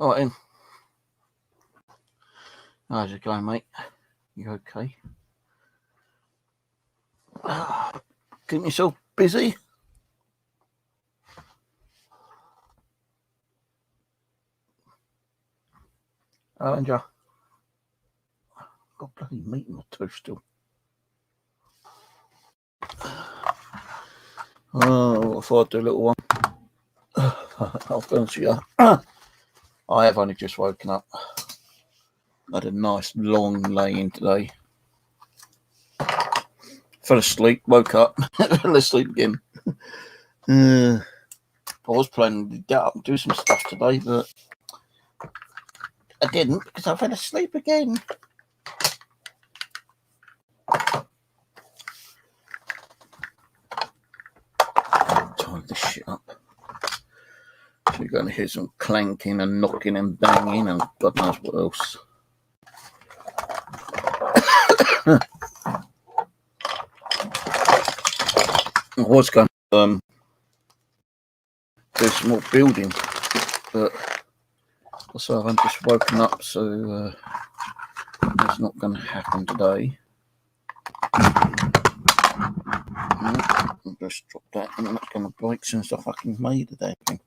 All right, then. How's it going, mate? You okay? Keeping yourself busy? And got bloody meat in my tooth still. Oh, I thought I'd do a little one. I'll be honest with you. I have only just woken up. Had a nice long lay-in today. Fell asleep, woke up, fell asleep again. I was planning to get up and do some stuff today, but I didn't because I fell asleep again. Tie this shit up. So you're going to hear some clanking and knocking and banging and God knows what else. I was going to do some more building, but also I've just woken up, so that's not going to happen today. I'll just drop that and I'm not going to break since I fucking made the damn thing.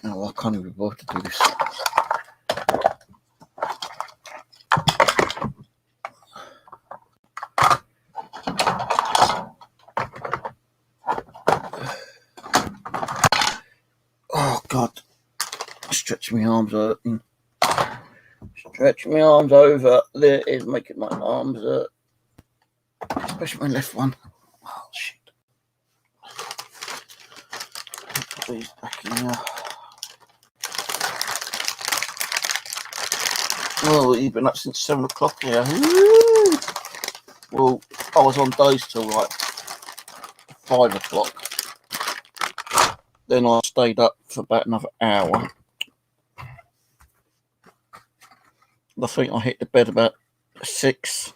Oh, I can't even bother to do this. Oh God, stretch my arms hurting. Stretch my arms over. There it is, making my arms hurt. Especially my left one. Oh shit. Put these back in here. Oh, you've been up since 7 o'clock here. Woo! Well, I was on days till like 5 o'clock. Then I stayed up for about another hour. I think I hit the bed about 6.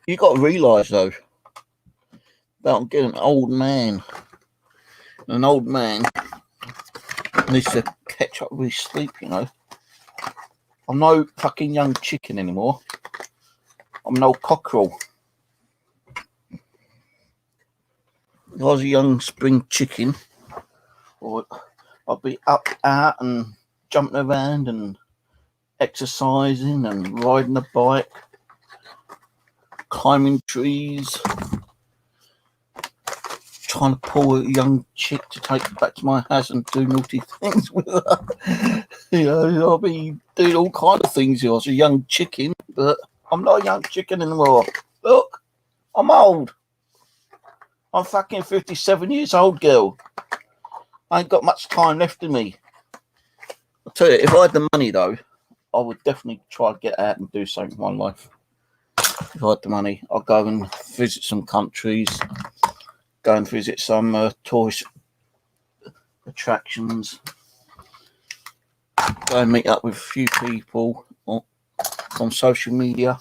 You got to realise though that I'm getting an old man. An old man needs to catch up with his sleep, you know. I'm no fucking young chicken anymore. I'm an old cockerel. If I was a young spring chicken, I'd be up, out and jumping around and exercising and riding a bike, climbing trees, trying to pull a young chick to take her back to my house and do naughty things with her. You know, I'll be doing all kinds of things. I was a young chicken, but I'm not a young chicken anymore. Look, I'm old. I'm fucking 57 years old, girl. I ain't got much time left in me. I'll tell you, if I had the money, though, I would definitely try to get out and do something with my life. If I had the money, I'd go and visit some countries, go and visit some tourist attractions, go and meet up with a few people on social media,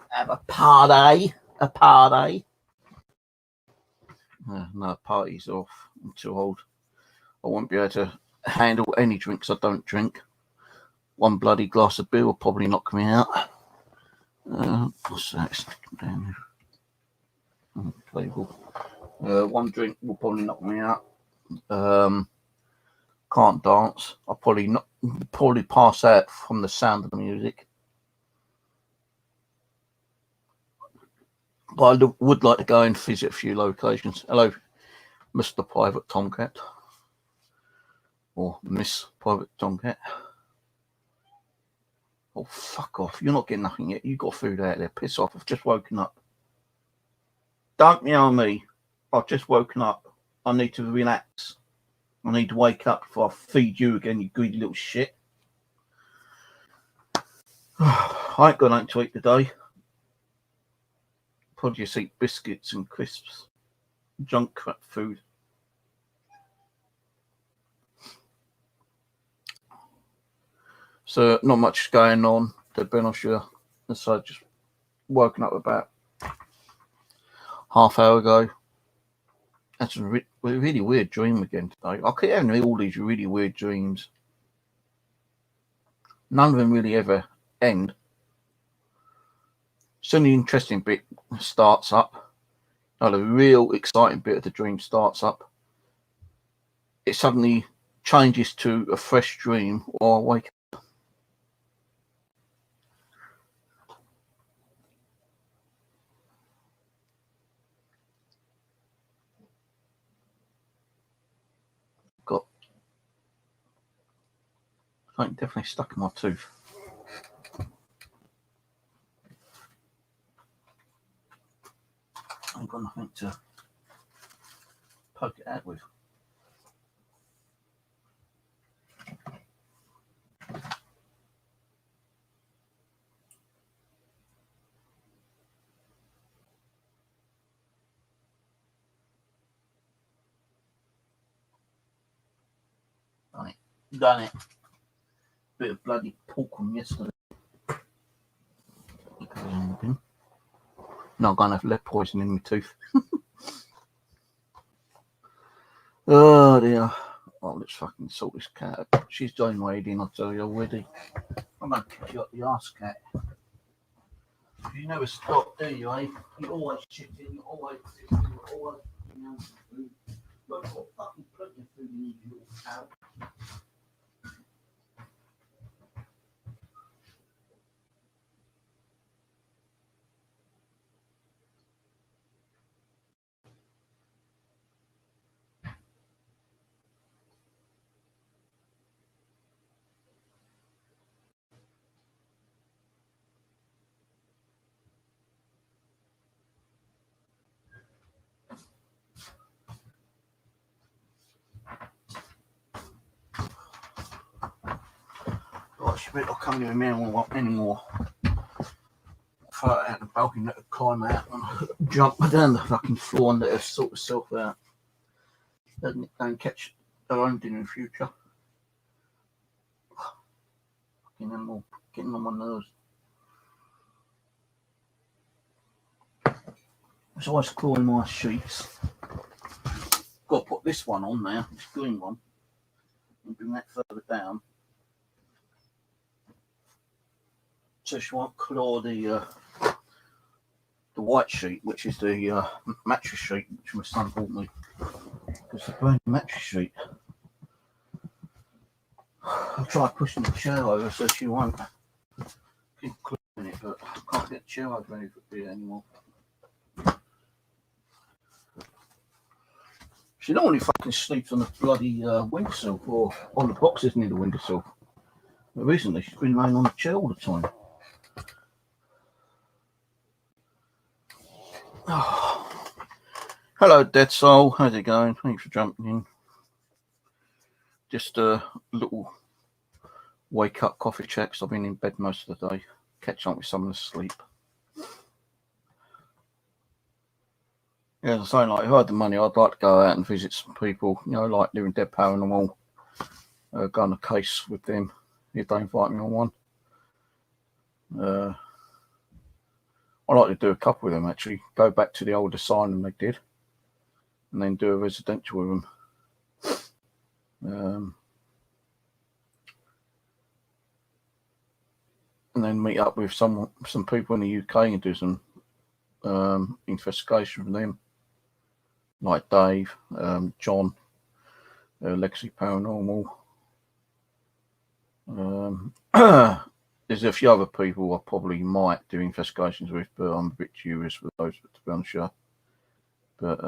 have a party. No, party's off. I'm too old. I won't be able to handle any drinks I don't drink. One bloody glass of beer will probably knock me out. What's that? Down there. Table. One drink will probably knock me out. Can't dance. I'll probably pass out from the sound of the music. But I would like to go and visit a few locations. Hello, Mr. Private Tomcat. Or Miss Private Tomcat. Oh, fuck off. You're not getting nothing yet. You got food out there. Piss off. I've just woken up. Don't meow me. I've just woken up. I need to relax. I need to wake up before I feed you again, you greedy little shit. I ain't got nothing to eat today. Probably just eat biscuits and crisps. Junk crap food. So not much going on. To be honest with you. So I just woken up about half hour ago. That's a really weird dream again today. I keep having all these really weird dreams. None of them really ever end. Soon the interesting bit starts up. The real exciting bit of the dream starts up. It suddenly changes to a fresh dream, or I wake up. Got something definitely stuck in my tooth. I've got nothing to poke it out with. Done it. Bit of bloody pork on yesterday. No, I'm going to have lead poison in my tooth. Oh dear. Oh, let's fucking sort this cat out. She's doing my head in, I tell you already. I'm going to kick you up the arse, cat. You never stop, do you, eh? You always shitting, you always sitting, you always eating out food. You've got fucking plenty of food in you, little cow. Right, she better not come near me anymore. Throw it out the balcony, let her climb out and jump down the fucking floor and let her sort herself out. Don't catch her own dinner in the future. Fucking animal, getting on my nerves. It's always clawing my sheets. Got to put this one on now, this green one, and bring that further down. So she won't claw the white sheet, which is the mattress sheet, which my son bought me. It's a brand new mattress sheet. I'll try pushing the chair over so she won't keep clawing it, but I can't get the chair over anymore. She normally fucking sleeps on the bloody windowsill or on the boxes near the windowsill. But recently she's been laying on the chair all the time. Oh. Hello, Dead Soul. How's it going? Thanks for jumping in. Just a little wake up coffee check. I've been in bed most of the day, catching up with some of the sleep. Yeah, as I say, like, if I had the money, I'd like to go out and visit some people, like Living Dead Paranormal, go on a case with them if they invite me on one. I like to do a couple with them, actually. Go back to the old asylum they did, and then do a residential with them. And then meet up with some people in the UK and do some investigation from them, like Dave, John, Legacy Paranormal. There's a few other people I probably might do investigations with, but I'm a bit curious with those, to be honest with you. But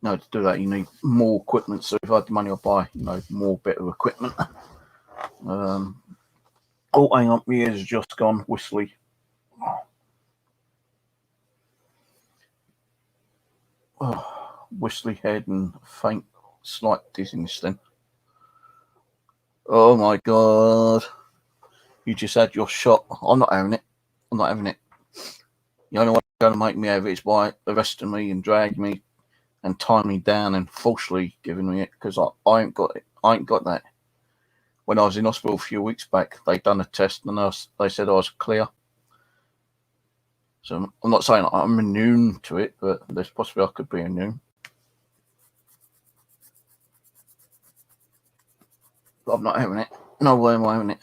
no, to do that you need more equipment. So if I had the money, I'd buy more better equipment. Oh, hang on, my ears just gone whistly. Oh, whistly head and faint, slight dizziness then. Oh my god. You just had your shot. I'm not having it. I'm not having it. The only way you're going to make me have it is by arresting me and dragging me and tying me down and falsely giving me it, because I ain't got it. I ain't got that. When I was in hospital a few weeks back, they done a test and they said I was clear. So I'm not saying I'm immune to it, but there's possibly I could be immune. But I'm not having it. No way am I having it.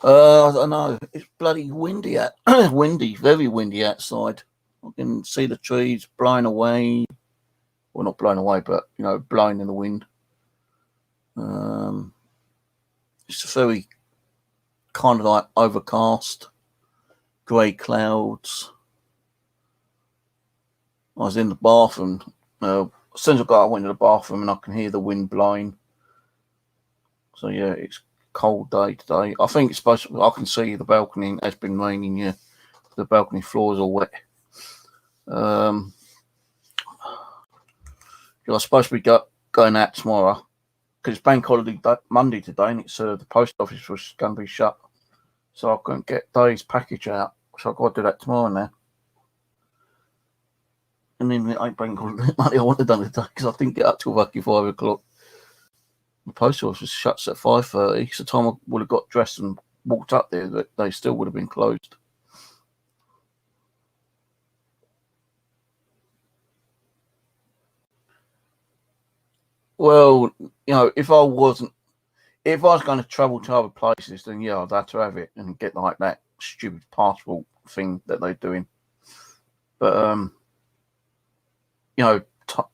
I don't know. It's bloody windy windy, very windy outside. I can see the trees blowing away. Well, not blown away, but blowing in the wind. It's very kind of like overcast, grey clouds. I was in the bathroom. As soon as I went to the bathroom, and I can hear the wind blowing. So yeah, it's cold day today. I think it's supposed to. I can see the balcony. It's been raining. Yeah, the balcony floor is all wet. You're supposed to be going out tomorrow because it's bank holiday Monday today, and it's the post office was going to be shut, so I couldn't get Dave's package out. So I've got to do that tomorrow now. And then it ain't bank holiday Monday. I wanted to done it today because I didn't get up till fucking 5 o'clock. The post office shuts at 5:30. So the time I would have got dressed and walked up there, that they still would have been closed. Well, if I was going to travel to other places, then yeah, I'd have to have it and get like that stupid passport thing that they're doing. But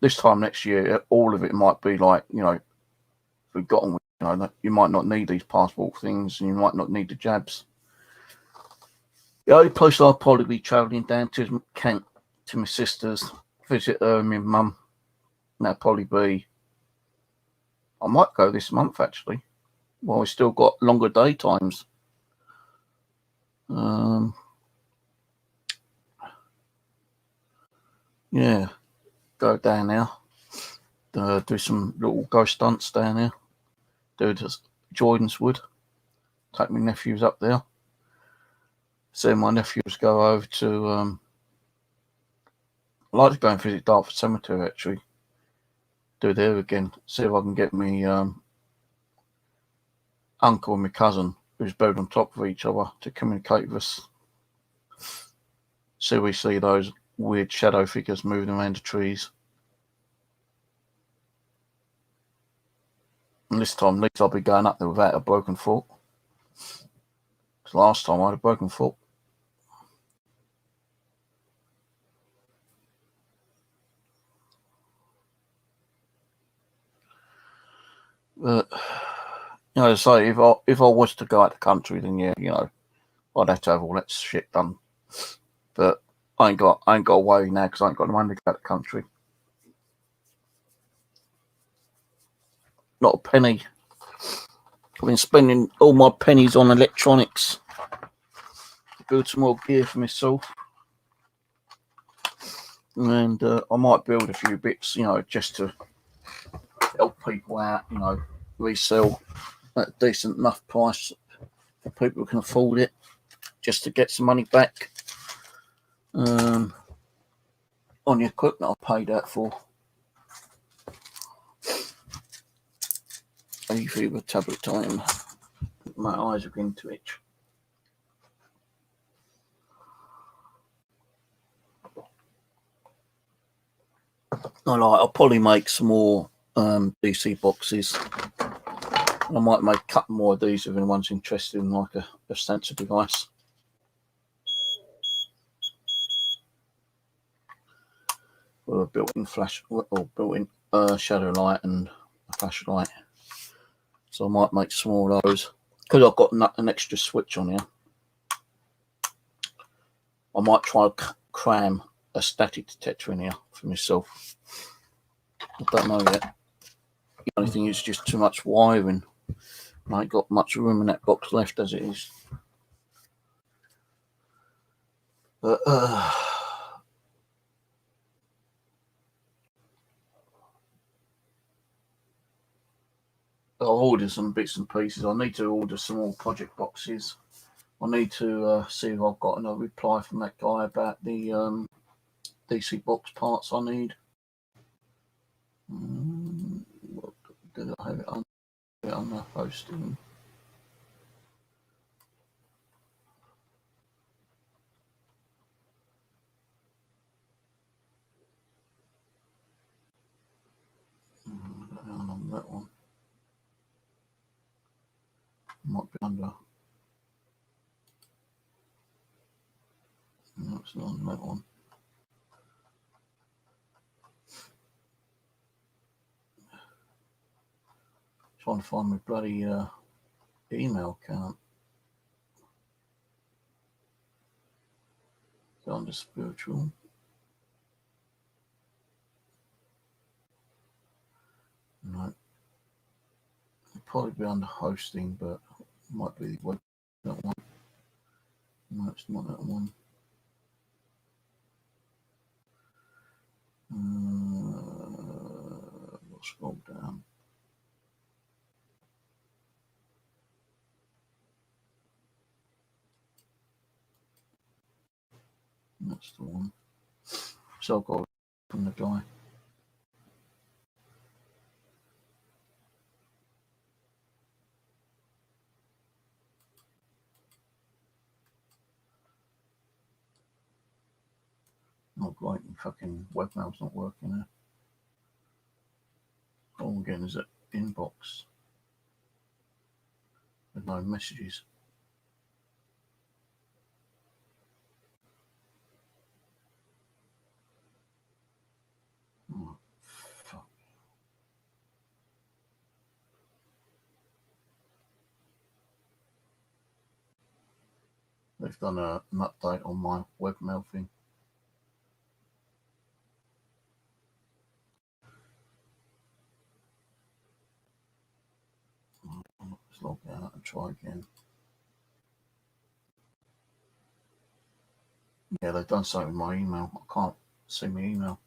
this time next year, all of it might be like forgotten. You might not need these passport things, and you might not need the jabs. The only place I'll probably be travelling down to is Kent to my sister's, visit her and my mum. And that'll probably be. I might go this month actually. Well, we've still got longer daytimes. Yeah, go down there. Do some little ghost stunts down there. Do just Jordan's Wood. Take my nephews up there. See my nephews go over to. I'd like to go and visit Dartford Cemetery actually. Do there again. See if I can get me uncle and my cousin, who's buried on top of each other, to communicate with us. So we see those weird shadow figures moving around the trees. And this time, at least I'll be going up there without a broken foot. Because last time I had a broken foot. But say if I was to go out the country, then yeah, I'd have to have all that shit done. But I ain't got a way now because I ain't got the money to go out the country. Not a penny. I've been spending all my pennies on electronics to build some more gear for myself. And I might build a few bits, just to help people out, resell at a decent enough price for people who can afford it, just to get some money back on the equipment I paid out for. A tablet time. My eyes are beginning to itch. I'll probably make some more DC boxes. I might make a couple more of these if anyone's interested in like a sensor device. With a built-in flash or built-in shadow light and a flashlight. So I might make some more of those. Because I've got an extra switch on here, I might try to cram a static detector in here for myself. I don't know yet. The only thing is just too much wiring. I ain't got much room in that box left as it is. But ordered some bits and pieces. I need to order some more project boxes. I need to see if I've got another reply from that guy about the DC box parts I need. Did I have it on the hosting? On that one. Might be under. No, it's not on that one. Trying to find my bloody email account. It's under spiritual. No. It'd probably be under hosting, but it might be web that one. No, it's not that one. We'll scroll down. That's the one. So I've got it from the guy. Oh, great, fucking webmail's not working there. All I'm getting is an inbox with no messages. Oh, fuck. They've done an update on my webmail thing. Let's log out and try again. Yeah, they've done something with my email. I can't see my email.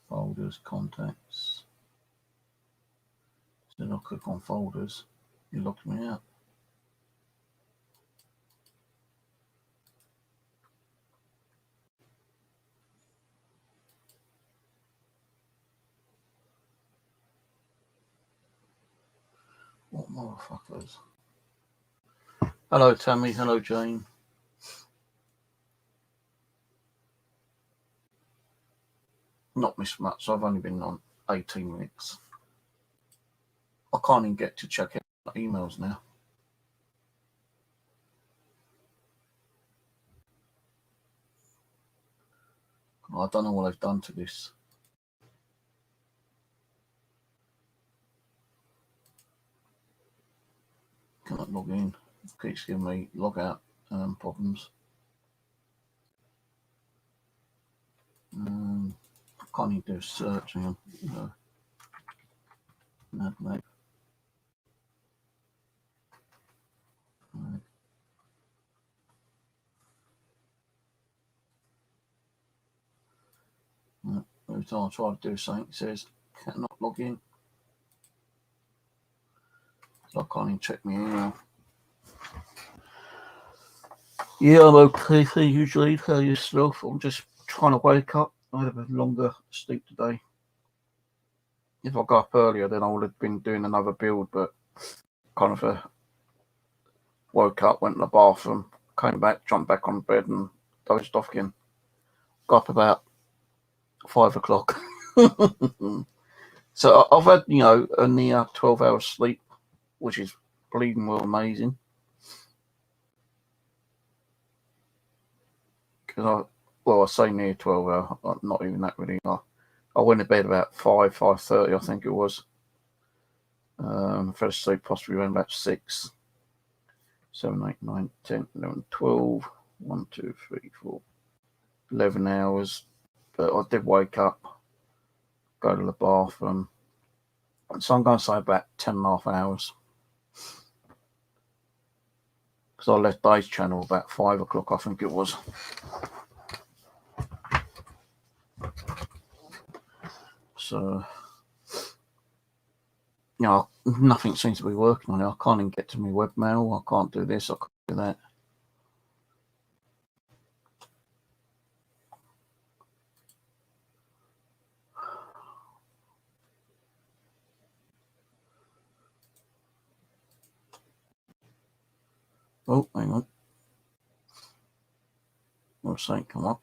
Folders, contacts. Then I'll click on folders. You locked me out. What motherfuckers? Hello, Tammy. Hello, Jane. Not missed much. I've only been on 18 minutes. I can't even get to check out emails now. I don't know what they've done to this. Cannot log in. It keeps giving me log out problems. I can't even do a search. Hang on. No, mate. Every time I try to do something, it says cannot log in. So I can't even check my email. Yeah, I'm okay. Thank you, Jane. How are yourself? I'm just trying to wake up. I had a longer sleep today. If I got up earlier, then I would have been doing another build, but kind of woke up, went to the bathroom, came back, jumped back on bed, and dozed off again. Got up about 5 o'clock. So I've had, a near 12 hours sleep, which is bleeding well amazing. Because I say near 12 hours, not even that really. I went to bed about 5:30, I think it was. Fell asleep possibly around about 6, 7, 8, 9, 10, 11, 12, 1, 2, 3, 4, 11 hours. But I did wake up, go to the bathroom. So I'm going to say about 10 and a half hours. because I left Dave's channel about 5 o'clock, I think it was. So, you know, nothing seems to be working on it. I can't even get to my webmail. I can't do this. I can't do that. Oh, hang on. What's saying come up?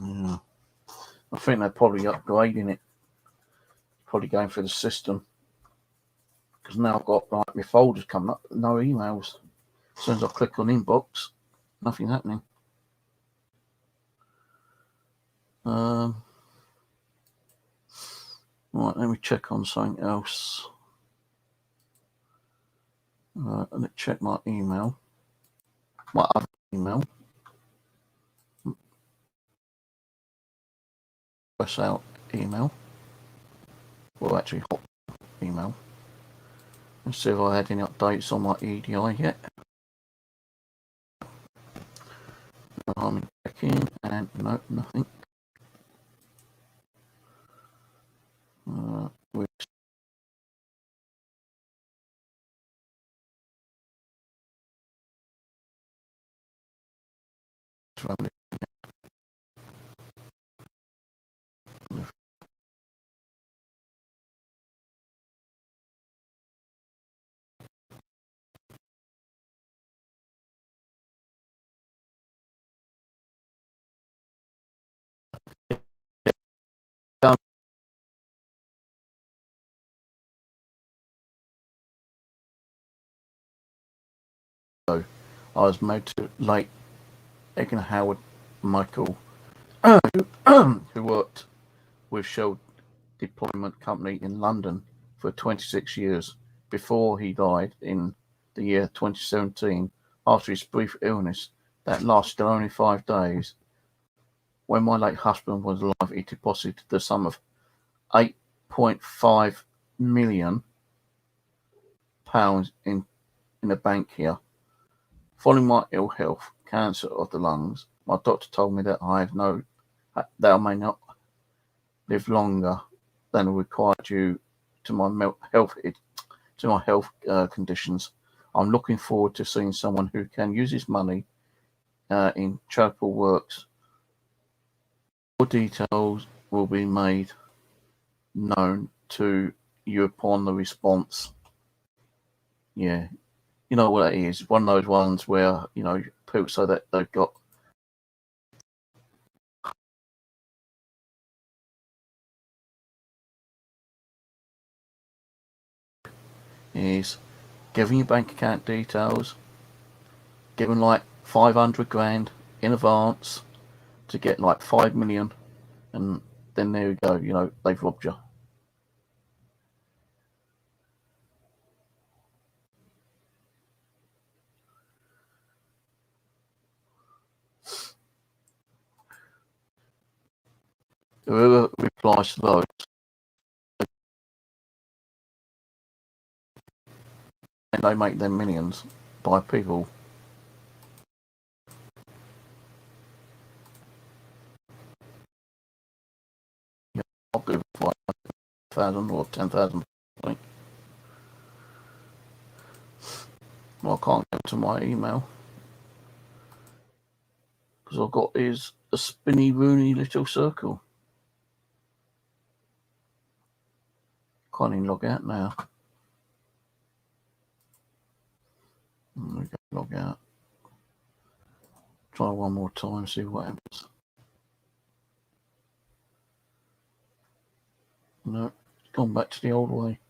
Yeah. I think they're probably upgrading it. Probably going through the system. Because now I've got like my folders coming up, no emails. As soon as I click on inbox, nothing happening. Right, let me check on something else. Let me check my email. My other email. Press out email. Well, actually, hot email. And see if I had any updates on my EDI yet. I'm checking, and no, nothing. I was made to late Egan Howard Michael, who worked with Shell Deployment Company in London for 26 years before he died in the year 2017 after his brief illness that lasted only 5 days. When my late husband was alive, he deposited the sum of £8.5 million in a bank here. Following my ill health, cancer of the lungs, my doctor told me that I may not live longer than required due to my health conditions. I'm looking forward to seeing someone who can use his money in charitable works. More details will be made known to you upon the response. Yeah, you know what it is. One of those ones where, you know, people say that they've got is giving your bank account details, giving like 500 grand in advance to get like 5 million, and then there you go, you know, they've robbed you. Whoever replies to those, and they make them millions by people. Yeah, I'll give 5,000 or 10,000. Well, I can't get to my email because I've got is a spinny rooney little circle. Can't even log out now. There we go, log out. Try one more time, see what happens. No, it's gone back to the old way.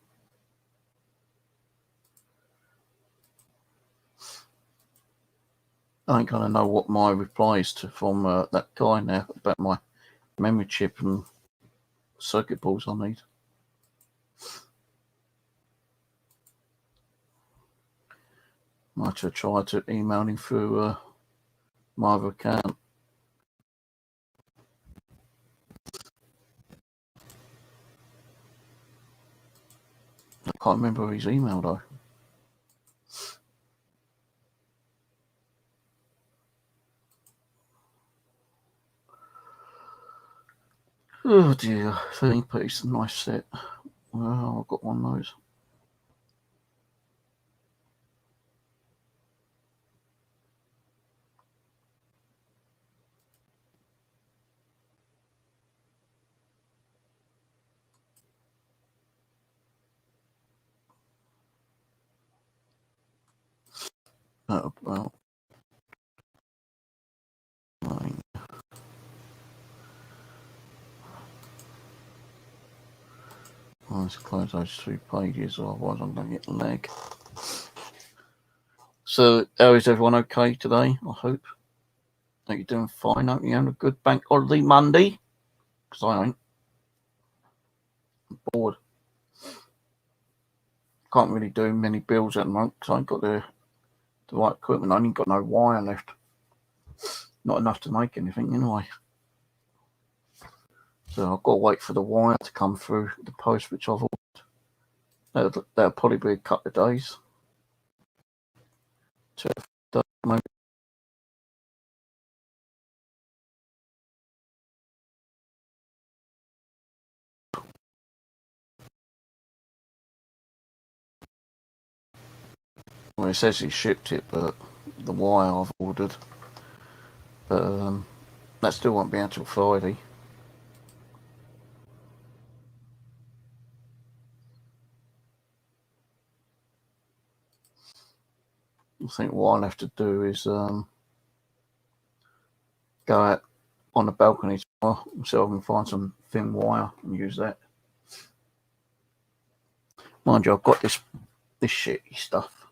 I ain't gonna know what my reply is to from that guy now about my memory chip and circuit boards I need. Might have tried to email him through my other account. I can't remember his email though. Oh dear, 13 piece, nice set. Well, I've got one of those. Well, let's close those 2 pages, otherwise I'm going to get lag. So, how is everyone okay today? I hope that you're doing fine. Hope you're having a good bank holiday Monday, because I ain't. I'm bored. Can't really do many builds at the moment because I ain't got the right equipment. I ain't got no wire left. Not enough to make anything anyway. So I've got to wait for the wire to come through the post, which I've ordered. That'll probably be a couple of days. Maybe. Well, it says he shipped it, but the wire I've ordered. But that still won't be until Friday. I think what I'll have to do is go out on the balcony tomorrow and see if I can find some thin wire and use that. Mind you, I've got this shitty stuff.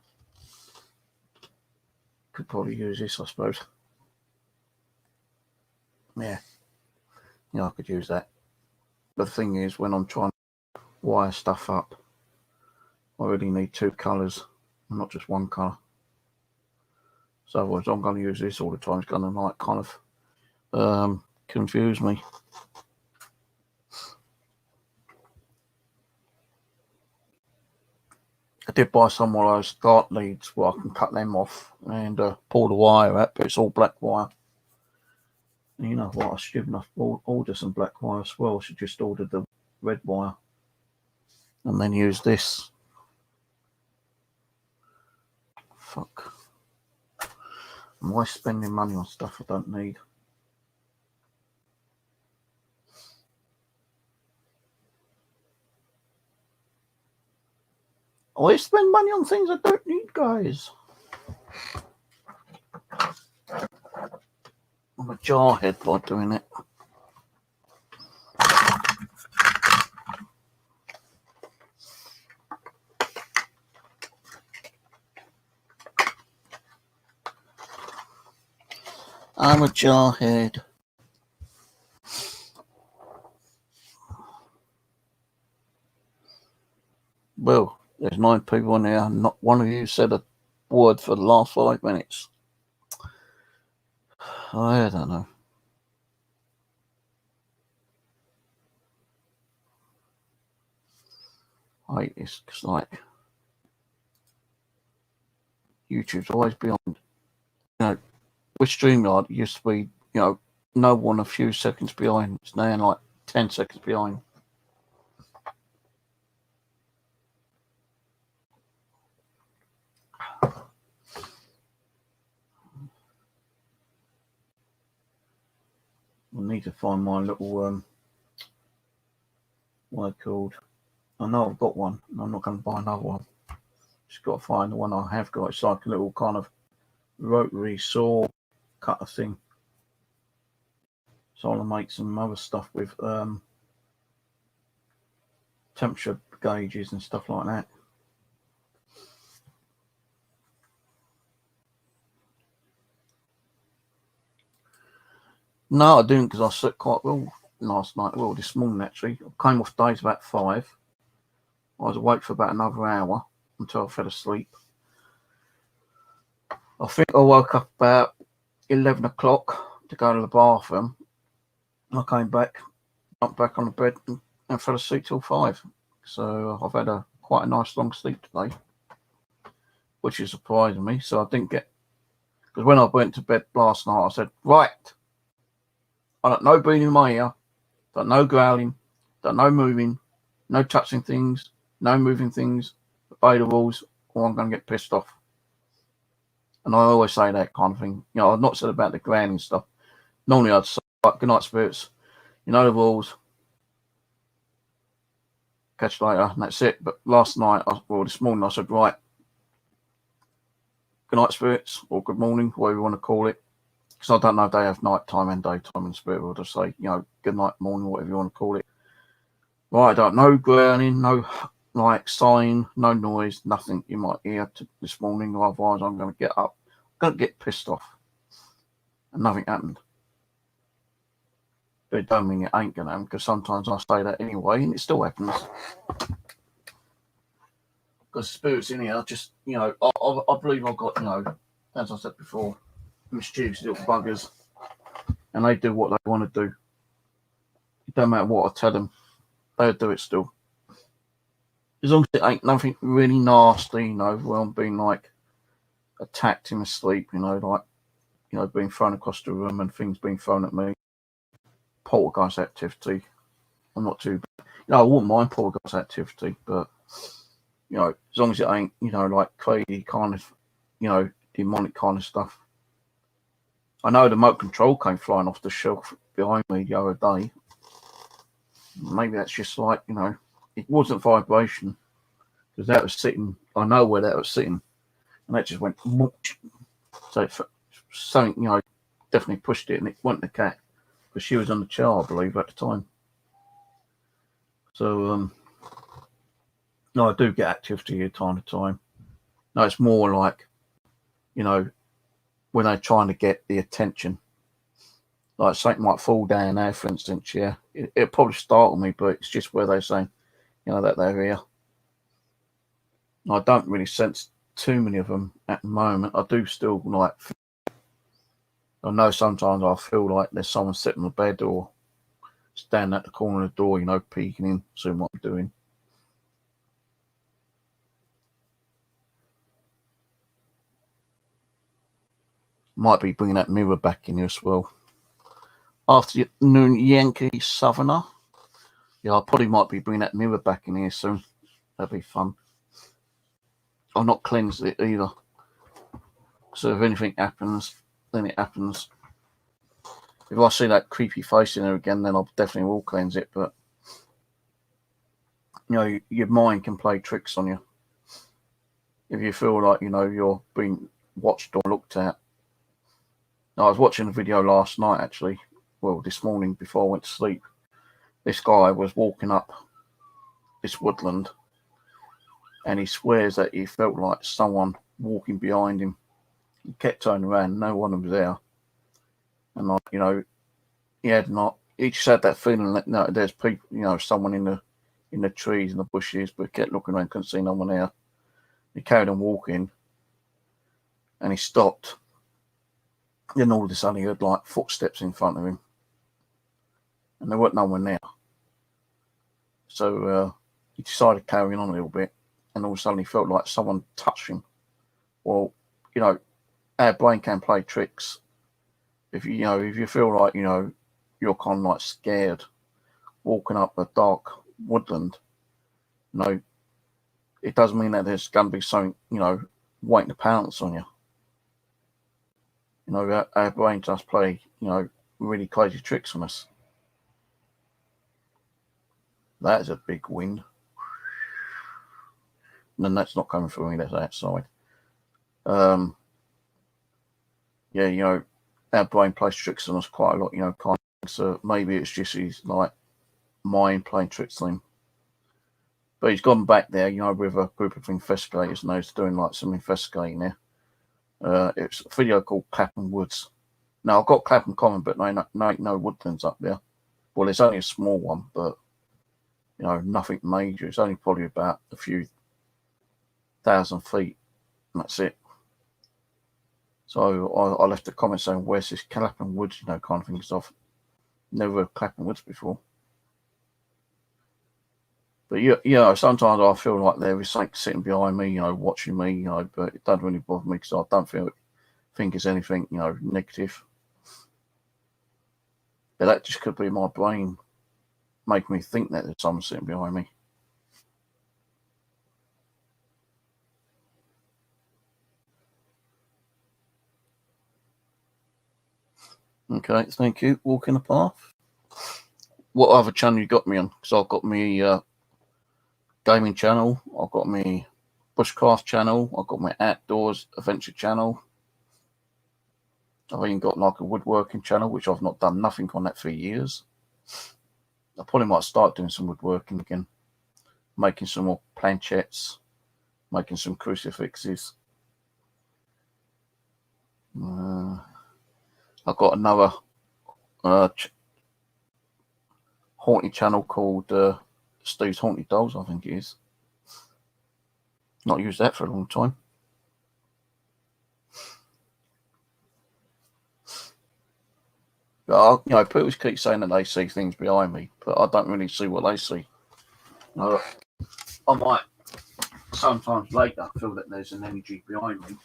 Could probably use this, I suppose. Yeah, I could use that. But the thing is, when I'm trying to wire stuff up, I really need 2 colours, not just 1 colour. So otherwise, I'm going to use this all the time. It's going to like kind of confuse me. I did buy some of those dart leads where I can cut them off and pull the wire out, but it's all black wire. And you know what? I should have ordered some black wire as well. I should just order the red wire and then use this. Fuck. Why spending money on stuff I don't need? I spend money on things I don't need, guys. I'm a jarhead by doing it. I'm a jarhead. Well, there's 9 people in there. Not one of you said a word for the last 5 minutes. I don't know. I hate this because, like, YouTube's always behind. You know, with StreamYard, it used to be, no one a few seconds behind. It's now like 10 seconds behind. I need to find my little, what they're called. I know I've got one. I'm not going to buy another one. Just got to find the one I have got. It's like a little kind of rotary saw cutter thing. So I'll make some other stuff with temperature gauges and stuff like that. No, I didn't because I slept quite well last night. Well, this morning actually. I came off days about 5. I was awake for about another hour until I fell asleep. I think I woke up about 11 o'clock to go to the bathroom. I came back, jumped back on the bed and fell asleep till 5. So I've had quite a nice long sleep today, which is surprising me. So I didn't get, because when I went to bed last night, I said, right, I don't no breathing in my ear, don't no growling, don't no moving, no touching things, no moving things, obey the rules, or I'm going to get pissed off. And I always say that kind of thing. You know, I've not said about the grounding stuff. Normally I'd say, like, good night, spirits. You know the rules. Catch you later, and that's it. But last night, this morning, I said, right, good night, spirits, or good morning, whatever you want to call it. Because I don't know if they have night time and daytime in spirit world. I say, you know, good night, morning, whatever you want to call it. Right, I don't no grounding, no like sighing, no noise, nothing in my ear this morning. Otherwise, I'm going to get up, I'm going to get pissed off. And nothing happened. But it don't mean it ain't going to happen, because sometimes I say that anyway, and it still happens. Because spirits in here, just, you know, I believe I've got, you know, as I said before, mischievous little buggers, and they do what they want to do. It don't matter what I tell them, they'll do it still. As long as it ain't nothing really nasty, you know, where I'm being like attacked in my sleep, you know, like, you know, being thrown across the room and things being thrown at me. Poltergeist activity, I'm not too, you know, I wouldn't mind poltergeist activity, but, you know, as long as it ain't, you know, like crazy kind of, you know, demonic kind of stuff. I know the remote control came flying off the shelf behind me the other day. Maybe that's just like, you know, it wasn't vibration, because that was sitting, I know where that was sitting, and that just went, so it, something, you know, definitely pushed it, and it went the cat, because she was on the chair, I believe, at the time. So, no, I do get activity here time to time. No, it's more like, you know, when they're trying to get the attention. Like something might fall down there, for instance, yeah. It'll probably startle me, but it's just where they're saying, you know, that they're here. I don't really sense too many of them at the moment. I do still, like, I know sometimes I feel like there's someone sitting on the bed or standing at the corner of the door, you know, peeking in, seeing what I'm doing. Might be bringing that mirror back in here as well. After noon Yankee Southerner, yeah, I probably might be bringing that mirror back in here soon. That'd be fun. I'll not cleanse it either. So if anything happens, then it happens. If I see that creepy face in there again, then I definitely will cleanse it. But, you know, your mind can play tricks on you. If you feel like, you know, you're being watched or looked at. I was watching a video last night, actually. Well, this morning before I went to sleep. This guy was walking up this woodland, and he swears that he felt like someone walking behind him. He kept turning around, no one was there. And, like, you know, he just had that feeling that, no, there's people, you know, someone in the trees and the bushes, but he kept looking around, couldn't see no one there. He carried on walking, and he stopped. Then all of a sudden he heard like footsteps in front of him, and there wasn't no one there. So he decided carrying on a little bit, and all of a sudden he felt like someone touched him. Well, you know, our brain can play tricks. If you feel like, you know, you're kind of like scared walking up a dark woodland, you know, it doesn't mean that there's going to be something, you know, waiting to pounce on you. You know, our brain does play, you know, really crazy tricks on us. That is a big wind. And that's not coming from me, that's outside. Yeah, you know, our brain plays tricks on us quite a lot, you know, kind of, so maybe it's just his, like, mind playing tricks on him. But he's gone back there, you know, with a group of investigators, and he's doing, like, some investigating there. It's a video called Clapham Woods. Now, I've got Clapham Common, but no woodlands up there. Well, it's only a small one, but, you know, nothing major. It's only probably about a few thousand feet, and that's it. So I left a comment saying, where's this Clapham Woods, you know, kind of thing, because I've never heard Clapham Woods before. But But yeah, sometimes I feel like there is something sitting behind me, watching me, but it doesn't really bother me because I don't think it's anything, negative. But that just could be my brain making me think that there's someone sitting behind me. Okay, thank you. Walking the path. What other channel you got me on? Because I've got me gaming channel. I've got me bushcraft channel. I've got my outdoors adventure channel. I've even got like a woodworking channel, which I've not done nothing on that for years. I probably might start doing some woodworking again, making some more planchettes, making some crucifixes. I've got another haunted channel called Steve's Haunted Dolls, I think it is. Not used that for a long time. But people keep saying that they see things behind me, but I don't really see what they see. I might sometimes later feel that there's an energy behind me,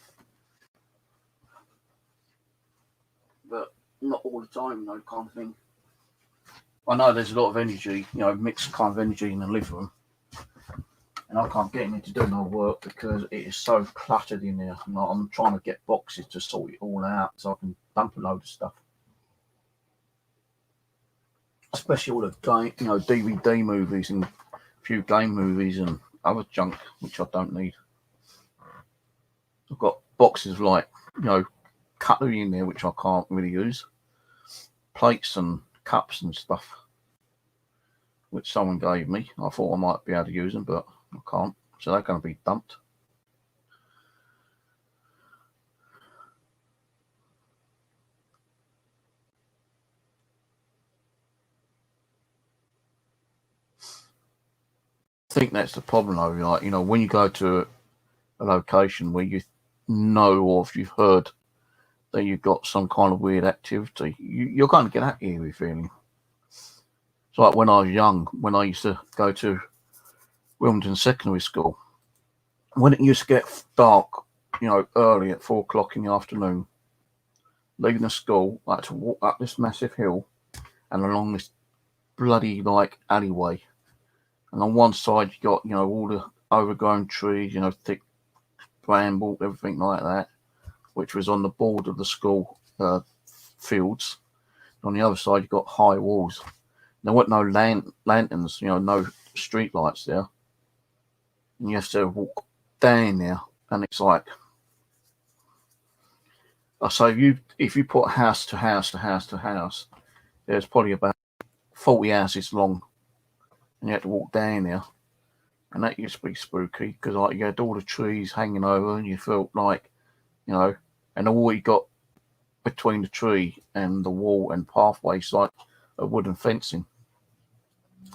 but not all the time, kind of thing. I know there's a lot of energy, mixed kind of energy in the living room, and I can't get in to do no work because it is so cluttered in there. I'm trying to get boxes to sort it all out so I can dump a load of stuff. Especially all the game, DVD movies and a few game movies and other junk which I don't need. I've got boxes of like, cutlery in there which I can't really use. Plates and cups and stuff which someone gave me. I thought I might be able to use them, but I can't. So they're going to be dumped. I think that's the problem though. Like, when you go to a location where you know or if you've heard that you've got some kind of weird activity, you're going to get that eerie feeling. It's like when I was young, when I used to go to Wilmington Secondary School, when it used to get dark, early at 4:00 in the afternoon, leaving the school, I had to walk up this massive hill and along this bloody like alleyway. And on one side, you got, all the overgrown trees, thick bramble, everything like that, which was on the border of the school fields. On the other side, you got high walls. There weren't no lanterns, no street lights there. And you have to walk down there, and it's like, so if you put house to house to house to house, there's probably about 40 houses long, and you had to walk down there. And that used to be spooky because like you had all the trees hanging over, and you felt like, and all you got between the tree and the wall and pathways like a wooden fencing.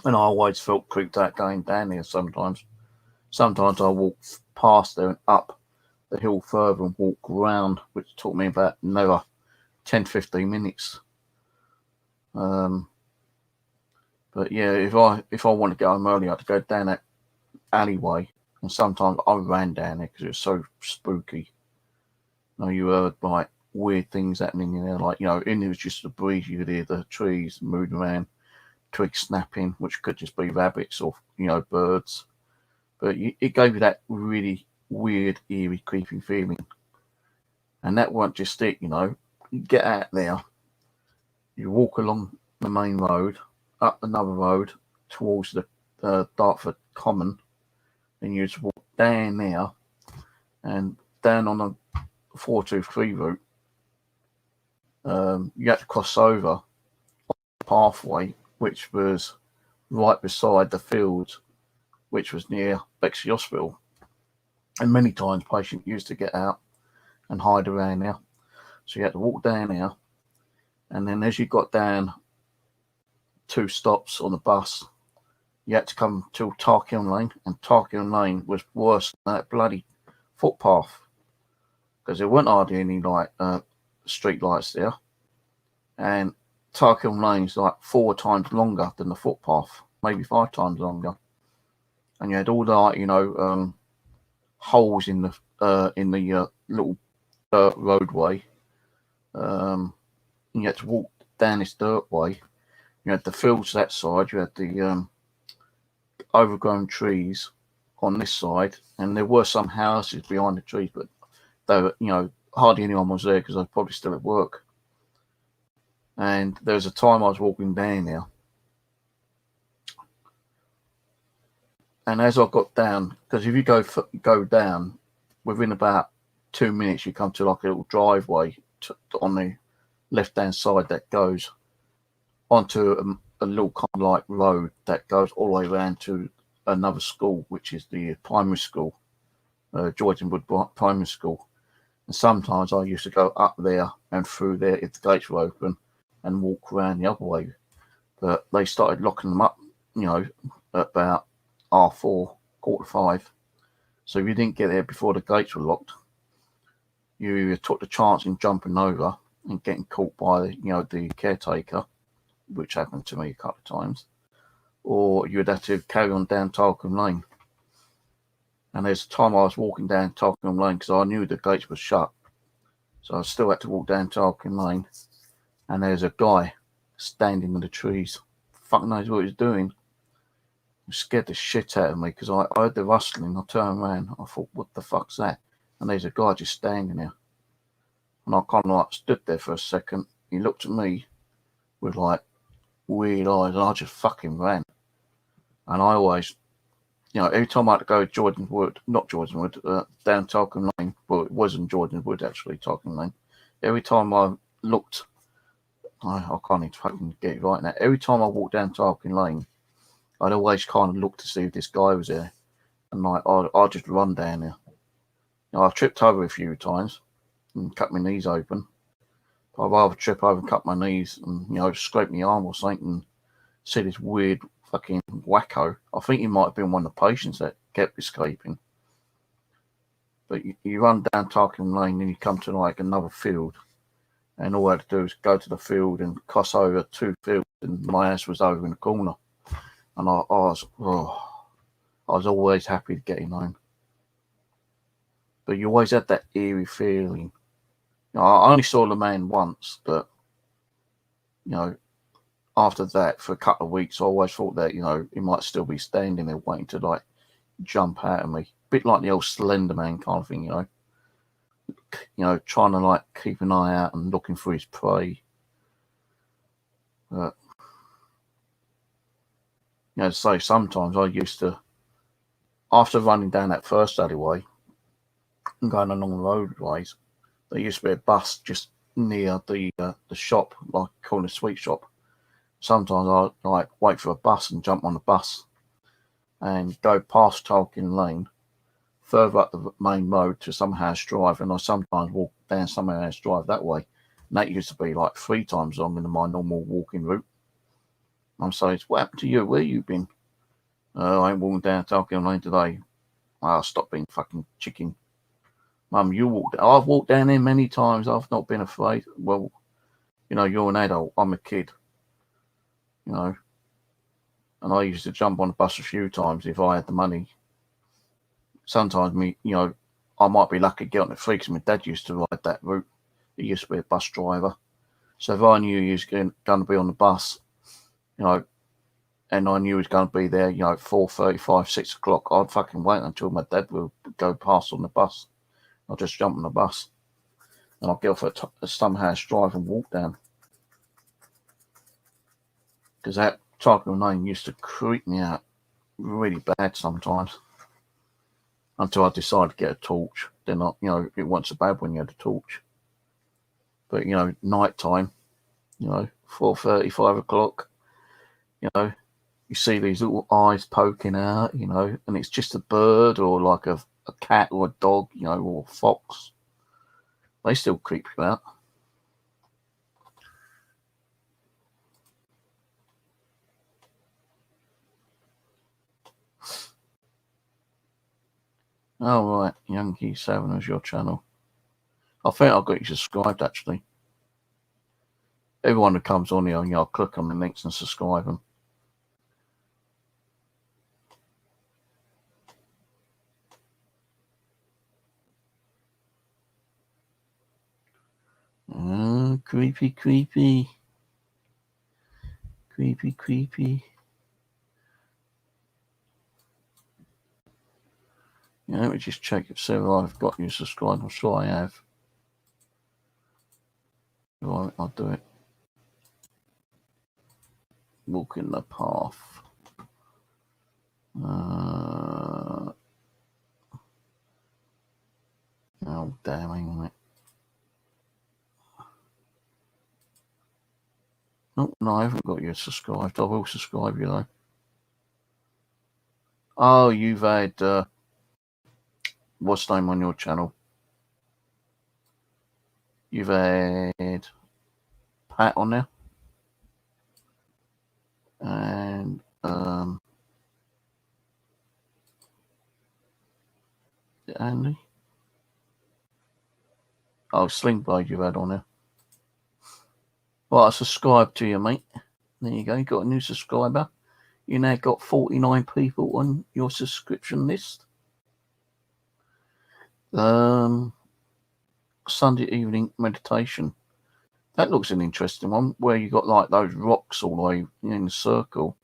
And I always felt creeped out going down there sometimes. Sometimes I walked past there and up the hill further and walk around, which took me about another 10-15 minutes. But yeah, if I want to go home early, I had to go down that alleyway, and sometimes I ran down there because it was so spooky. You heard like weird things happening in there, like and it was just the breeze. You could hear the trees moving around, twigs snapping, which could just be rabbits or birds. But it gave you that really weird, eerie, creeping feeling. And that weren't just it. You get out there, you walk along the main road, up another road towards the Dartford Common, and you just walk down there and down on the 423 route. You had to cross over a pathway which was right beside the field, which was near Bexley Hospital. And many times patients used to get out and hide around there. So you had to walk down there, and then as you got down 2 stops on the bus, you had to come to Tarkiln Lane, and Tarkiln Lane was worse than that bloody footpath because there weren't hardly any street lights there, and Tarkiln Lane is like 4 times longer than the footpath, maybe 5 times longer. and you had all the like, holes in the little dirt roadway. And you had to walk down this dirt way. You had the fields that side. You had the overgrown trees on this side, and there were some houses behind the trees, but they were, hardly anyone was there because they were probably still at work. And there was a time I was walking down there, and as I got down, because if you go down, within about 2 minutes you come to like a little driveway on the left-hand side that goes onto a little kind of like road that goes all the way around to another school, which is the primary school, Jordanwood Primary School. And sometimes I used to go up there and through there if the gates were open and walk around the other way. But they started locking them up, at about 4:30, 4:45. So if you didn't get there before the gates were locked, you either took the chance in jumping over and getting caught by, the caretaker, which happened to me a couple of times, or you would have to carry on down Tarleton Lane. And there's a time I was walking down Tarleton Lane because I knew the gates were shut. So I still had to walk down Tarleton Lane. And there's a guy standing in the trees. Fuck knows what he's doing. It scared the shit out of me because I heard the rustling. I turned around. I thought, what the fuck's that? And there's a guy just standing there. And I kind of like stood there for a second. He looked at me with like weird eyes, and I just fucking ran. And I always, every time I had to go not Jordanwood, down Tarleton Lane, well, it wasn't Jordanwood actually, Tarleton Lane. Every time I looked, I can't even fucking get it right now. Every time I walked down Tarleton Lane, I'd always kind of look to see if this guy was there. And like, I'd just run down there. I tripped over a few times and cut my knees open. But I'd rather trip over and cut my knees and, scrape my arm or something and see this weird fucking wacko. I think he might have been one of the patients that kept escaping. But you run down Tarleton Lane and you come to like another field. And all I had to do was go to the field and cross over 2 fields, and my house was over in the corner. And I was always happy to get him home. But you always had that eerie feeling. I only saw the man once, but after that, for a couple of weeks, I always thought that he might still be standing there waiting to like jump out at me, a bit like the old Slender Man kind of thing, trying to like keep an eye out and looking for his prey. But so sometimes I used to, after running down that first alleyway and going along the roadways, there used to be a bus just near the shop, like called a sweet shop. Sometimes I'd like wait for a bus and jump on the bus and go past Tarleton Lane, further up the main road to some house drive, and I sometimes walk down some house drive that way. And that used to be like 3 times longer than my normal walking route. I'm saying, what happened to you? Where you been? I ain't walking down Tarleton Lane today. I'll stop being fucking chicken. Mum, I've walked down there many times. I've not been afraid. Well, you're an adult. I'm a kid. And I used to jump on the bus a few times if I had the money. Sometimes I might be lucky to get on the free because my dad used to ride that route. He used to be a bus driver. So if I knew he was going to be on the bus, and I knew he was going to be there, 4:35, 6 o'clock, I'd fucking wait until my dad would go past on the bus. I'll just jump on the bus and I'll get off at some house drive and walk down. Because that Tarleton Lane used to creep me out really bad sometimes. Until I decided to get a torch. Then, it wasn't so bad when you had a torch. But, night time, 4:30, 5 o'clock, you see these little eyes poking out, and it's just a bird or like a cat or a dog, or a fox. They still creep you out. Oh, right. Yankee7 is your channel. I think I've got you subscribed, actually. Everyone who comes on here, I'll click on the links and subscribe them. Creepy, creepy. Creepy, creepy. Yeah, let me just check if I've got you subscribed. I'm sure I have. Right, I'll do it. Walk in the path. Oh, damn, hang on it. Oh, no, I haven't got you subscribed. I will subscribe you, though. Oh, you've had, what's the name on your channel? You've had Pat on there. And, Andy? Oh, Sling Blade you've had on there. Well, I subscribe to you, mate. There you go. You got a new subscriber. You now got 49 people on your subscription list. Sunday evening meditation. That looks an interesting one, where you got like those rocks all the way in a circle.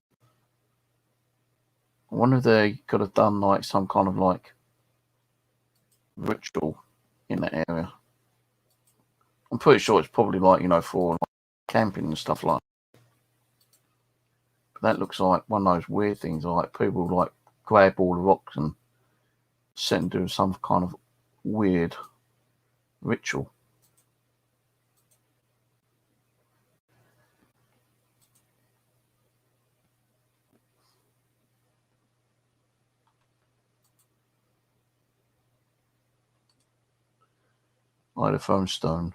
I wonder if they could have done like some kind of like ritual in that area. I'm pretty sure it's probably like, for like camping and stuff like that. But that looks like one of those weird things, like people like grab all the rocks and sit and do some kind of weird ritual. I had a thrown stone.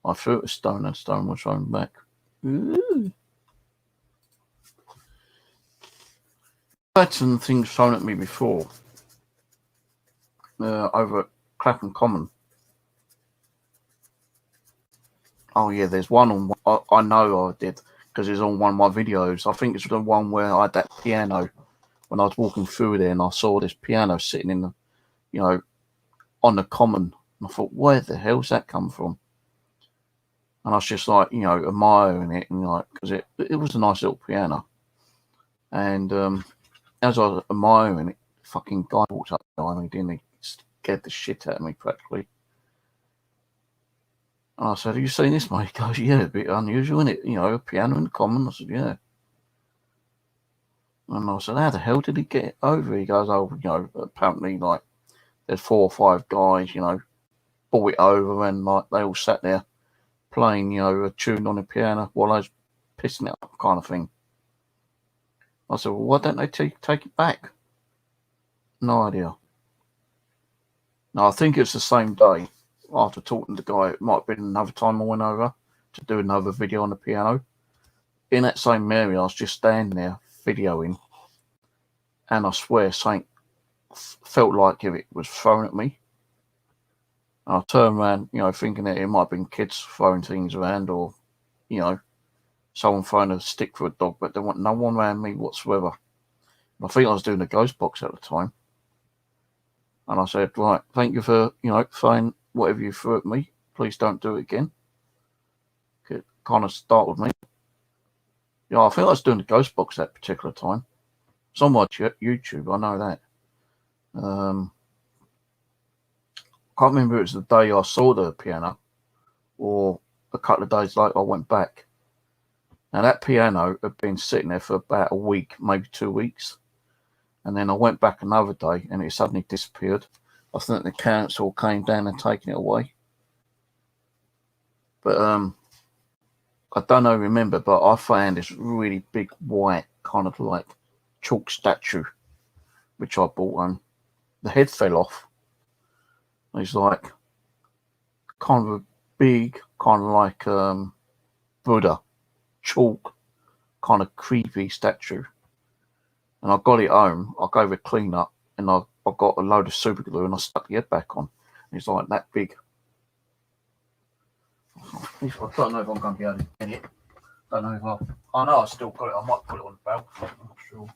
I threw a stone and stone was thrown back. Ooh. I've had some things thrown at me before. Over at Clapham Common. Oh yeah, there's one on. I know I did because it's on one of my videos. I think it's the one where I had that piano when I was walking through there, and I saw this piano sitting in the, on the common. And I thought, where the hell's that come from? And I was just like, admiring it, and because it was a nice little piano. And as I was admiring it, fucking guy walked up behind me, didn't he? Scared the shit out of me practically. And I said, have you seen this, mate? He goes, yeah, a bit unusual, isn't it? A piano in the common. I said, yeah. And I said, how the hell did he get it over? He goes, oh, apparently, like, there's 4 or 5 guys, brought it over, and, like, they all sat there playing, a tune on the piano while I was pissing it up, kind of thing. I said, well, why don't they take it back? No idea. No, I think it's the same day. After talking to the guy, it might have been another time I went over to do another video on the piano. In that same area, I was just standing there videoing, and I swear something felt like if it was thrown at me. And I turned around, thinking that it might have been kids throwing things around, or, someone throwing a stick for a dog, but there wasn't no one around me whatsoever. And I think I was doing the ghost box at the time. And I said, right, thank you for, throwing whatever you threw at me. Please don't do it again. It kind of startled me. I think I was doing the ghost box that particular time. It's on my YouTube, I know that. Can't remember if it was the day I saw the piano or a couple of days later I went back. Now that piano had been sitting there for about a week, maybe 2 weeks. And then I went back another day and it suddenly disappeared. I think the council came down and taken it away. But I don't know, remember, but I found this really big white kind of like chalk statue, which I bought on. The head fell off. It's like kind of a big, kind of like Buddha, chalk, kind of creepy statue. And I got it home. I gave it a clean up, and I got a load of super glue, and I stuck the head back on. It's like that big. I don't know if I'm going to be able to get it. I don't know if I know I still got it. I might put it on the balcony. I'm not sure.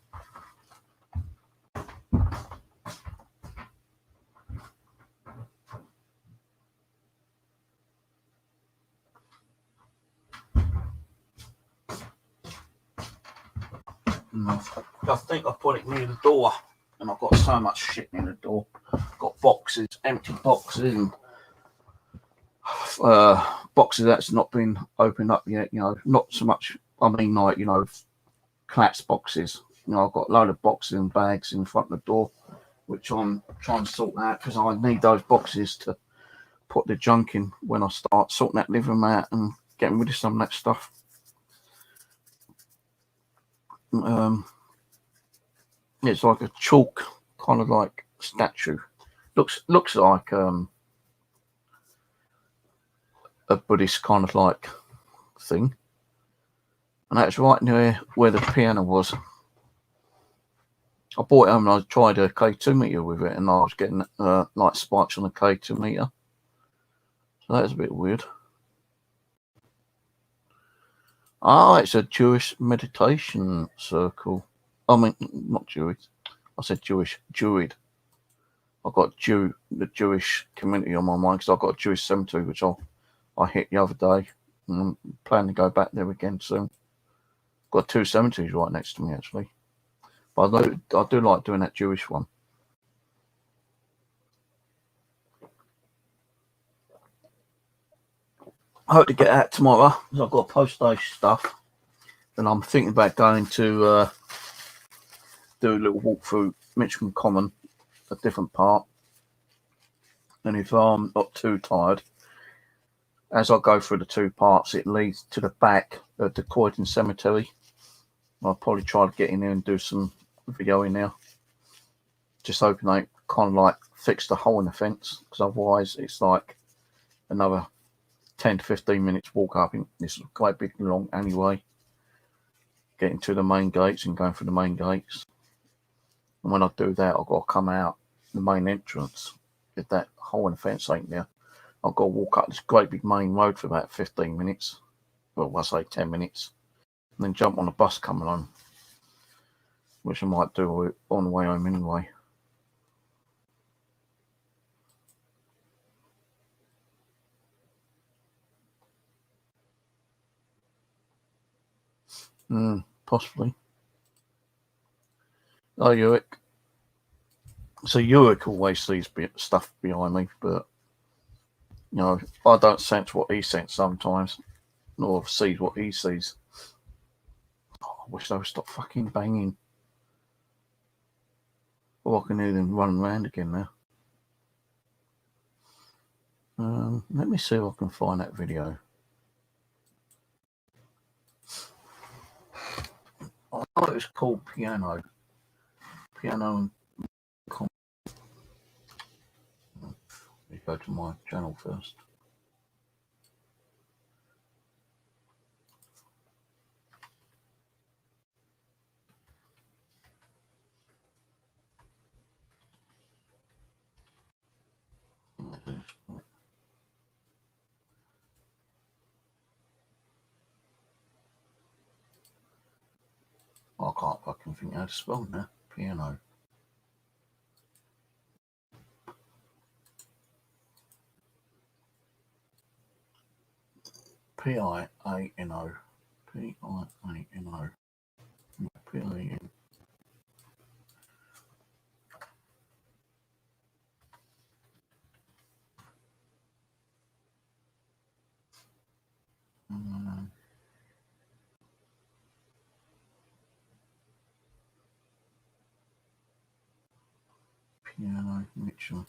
I think I put it near the door, and I've got so much shit near the door. Got boxes, empty boxes, and boxes that's not been opened up yet. You know, not so much. I mean, like, you know, collapsed boxes. You know, I've got a load of boxes and bags in front of the door, which I'm trying to sort out because I need those boxes to put the junk in when I start sorting that living room out and getting rid of some of that stuff. It's like a chalk kind of like statue. Looks like a Buddhist kind of like thing, and that's right near where the piano was. I bought it home and I tried a K2 meter with it, and I was getting like spikes on the K2 meter. So that's a bit weird. Oh, it's a Jewish meditation circle. I mean, not Jewish. I said Jewish. Jewid. I've got the Jewish community on my mind because I've got a Jewish cemetery which I hit the other day, and I'm planning to go back there again soon. Got 2 cemeteries right next to me actually, but I do like doing that Jewish one. I hope to get out tomorrow because I've got post-station stuff, and I'm thinking about going to do a little walk through Mitcham Common, a different part. And if I'm not too tired, as I go through the 2 parts, it leads to the back of the Croydon Cemetery. I'll probably try to get in there and do some video in there. Just hoping they kind of like fix the hole in the fence, because otherwise it's like another 10 to 15 minutes walk up in this quite big long alleyway, getting to the main gates and going through the main gates. And when I do that, I've got to come out the main entrance. If that hole in the fence ain't there, I've got to walk up this great big main road for about 15 minutes. Well, I say 10 minutes. And then jump on a bus coming on, which I might do on the way home anyway. Possibly. Oh, Uric. So Uric always sees stuff behind me, but you know, I don't sense what he senses sometimes, nor sees what he sees. Oh, I wish they would stop fucking banging. Or I can hear them running around again now. Let me see if I can find that video. I know it was called Piano and Let me go to my channel first. I can't fucking think how to spell that. Piano. P-I-A-N-O. P-I-A-N-O. P-I-N. Piano Mitchell.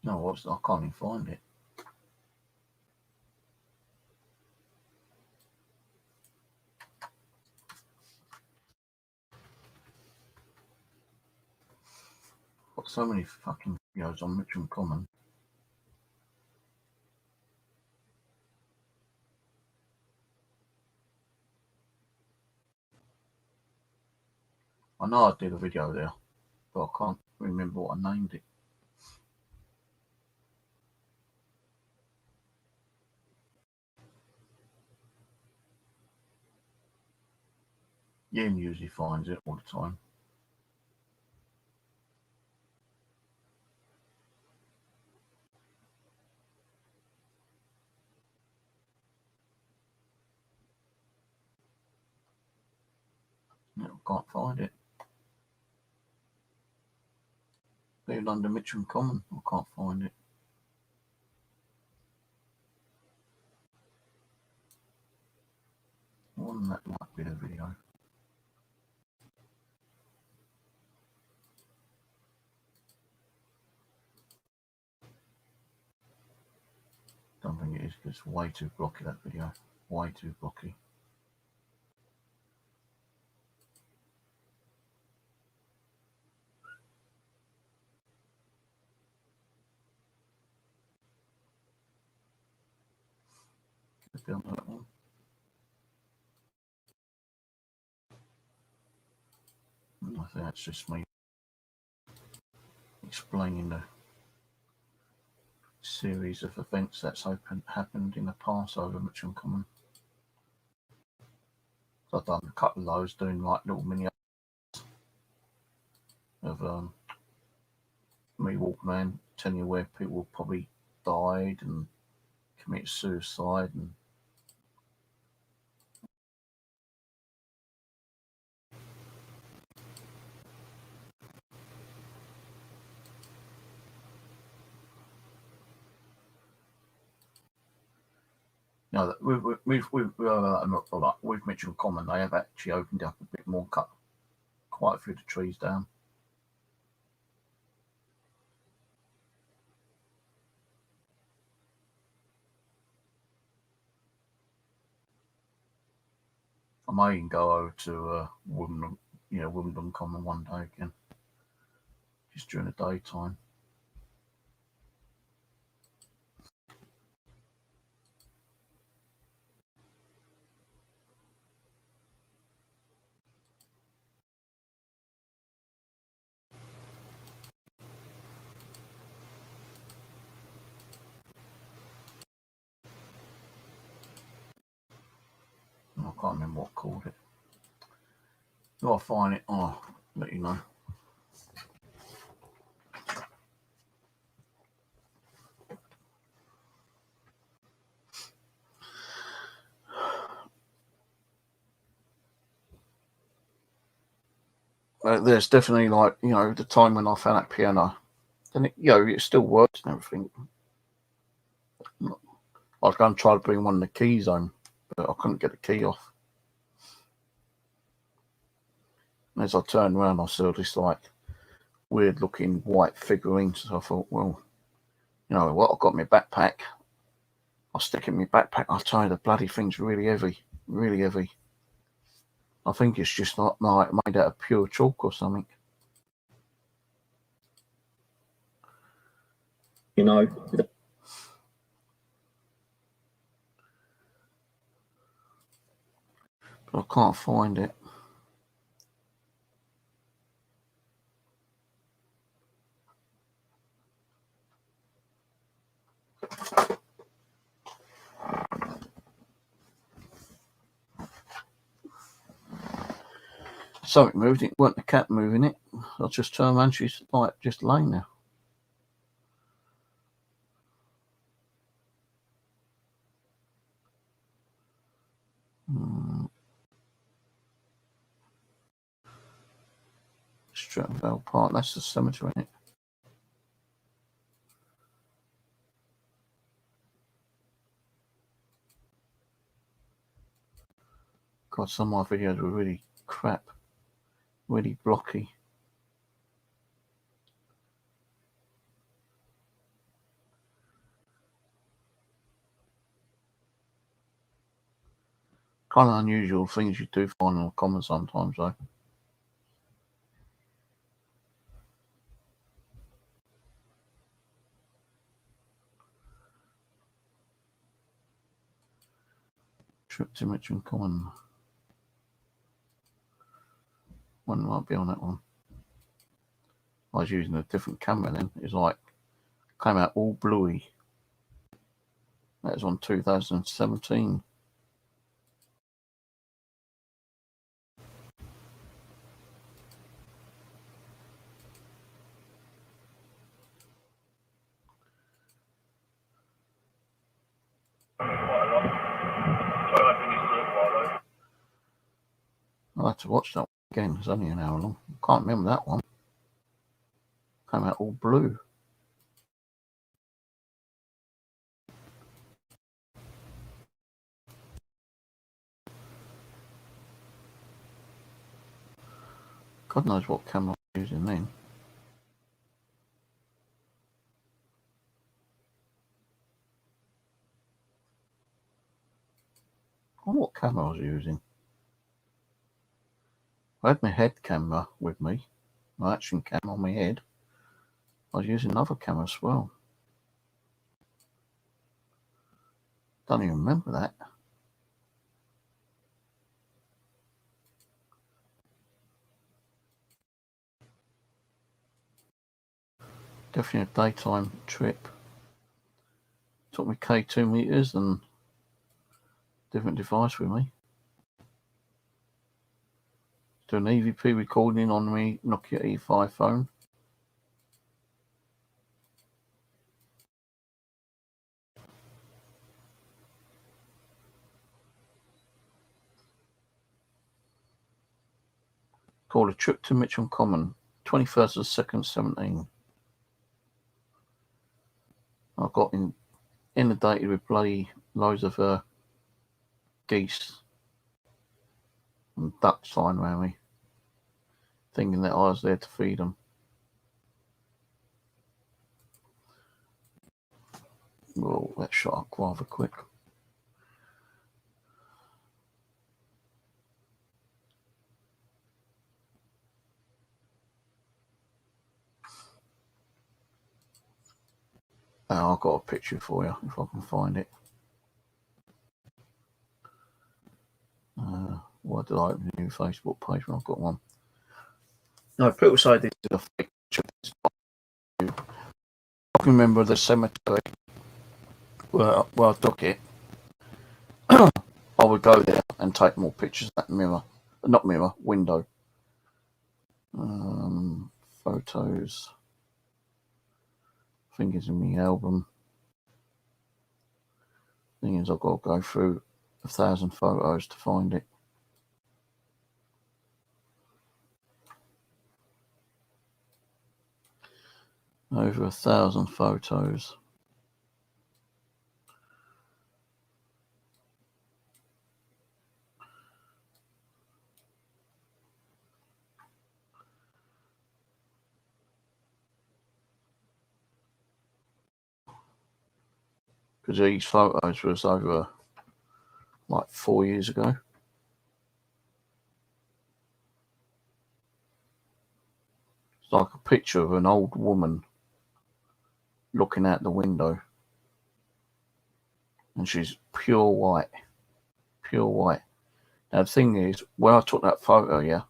No, I can't even find it. Got so many fucking videos on Mitcham Common. I know I did a video there, but I can't remember what I named it. Ian usually finds it all the time. No, can't find it. Even under Mitcham Common, I can't find it. One that might be the video. Don't think it is because it's way too blocky, that video. Way too blocky. Could be on that one. I think that's just me explaining the series of events that's happened in the past over Mitcham Common. So I've done a couple of those, doing like little mini of me walking around telling you where people probably died and committed suicide and you know, with Mitcham Common, they have actually opened up a bit more, cut quite a few of the trees down. I may even go over to Wimbledon Common one day again, just during the daytime. I can't remember what I called it. If I find it, I'll let you know. There's definitely, like, you know, the time when I found that piano, and it still works and everything. I was going to try to bring one of the keys home, but I couldn't get the key off. And as I turned around, I saw this like weird looking white figurine. So I thought, well, you know what? I've got my backpack. I'll stick it in my backpack. I'll tell you, the bloody thing's really heavy, really heavy. I think it's just not like made out of pure chalk or something. You know. But I can't find it. Something moved it. It weren't the cat moving it. I just turned around. She's like just laying there. Stratton Vale Park. That's the cemetery, isn't it? God, some of my videos were really crap, really blocky. Kind of unusual things you do find in the comments sometimes, though. Trip to Mitcham Common. One might be on that one. I was using a different camera then. It's like came out all bluey. That was on 2017. I'll have to watch that Again, it's only an hour long. Can't remember that one. Came out all blue. God knows what camera I was using then. I wonder what camera I was using. I had my head camera with me, my action cam on my head. I was using another camera as well. Don't even remember that. Definitely a daytime trip. Took me K2 meters and different device with me. Do an EVP recording on my Nokia E5 phone. Called A Trip to Mitcham Common, 21st of the 2nd, 17. I got inundated with bloody loads of geese and ducks flying around me, thinking that I was there to feed them. Well, that shot up rather quick. Oh, I've got a picture for you if I can find it. Why did I open a new Facebook page when I've got one? No, people say this is a fake picture. I can remember the cemetery where I took it. I would go there and take more pictures of that window. Photos. I think it's in the album. Thing is, I've got to go through 1,000 photos to find it. Over 1,000 photos. Because these photos was over like 4 years ago. It's like a picture of an old woman looking out the window. And she's pure white. Pure white. Now the thing is, when I took that photo, I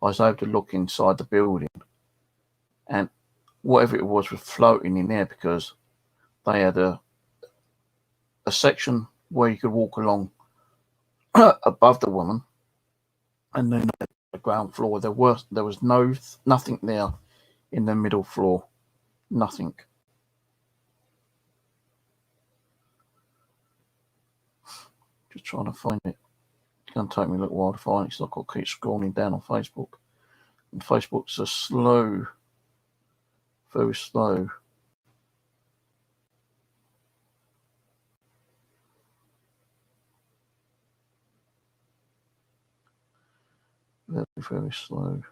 was able to look inside the building. And whatever it was floating in there because they had a section where you could walk along above the woman, and then the ground floor there was nothing there in the middle floor, nothing. Just trying to find it. It's going to take me a little while to find it, so I've got to keep scrolling down on Facebook. And Facebook's a slow, very slow. Very, very slow.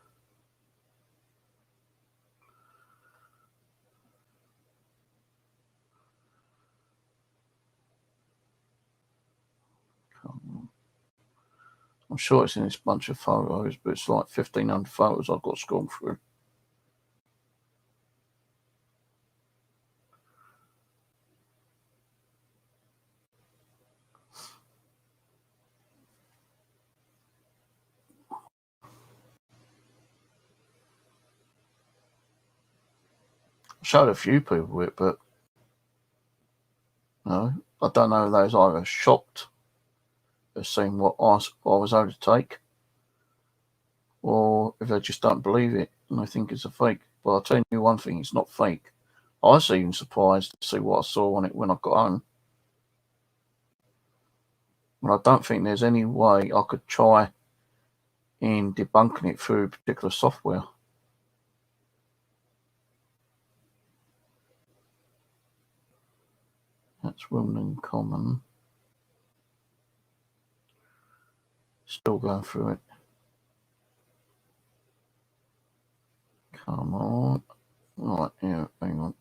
I'm sure it's in this bunch of photos, but it's like 1,500 photos I've got to scroll through. I showed a few people it, but I don't know if they was either shocked at seeing what I was able to take, or if they just don't believe it and they think it's a fake. But I'll tell you one thing, it's not fake. I was even surprised to see what I saw on it when I got home. And I don't think there's any way I could try in debunking it through particular software. That's Women in Common. Still going through it. Come on. Right, yeah, hang on.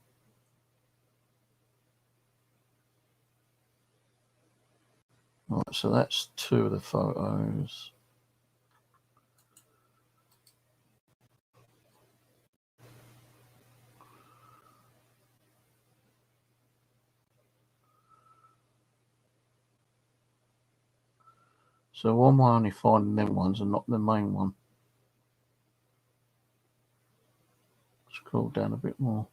Right, so that's 2 of the photos. So why am I only finding them ones and not the main one? Scroll down a bit more.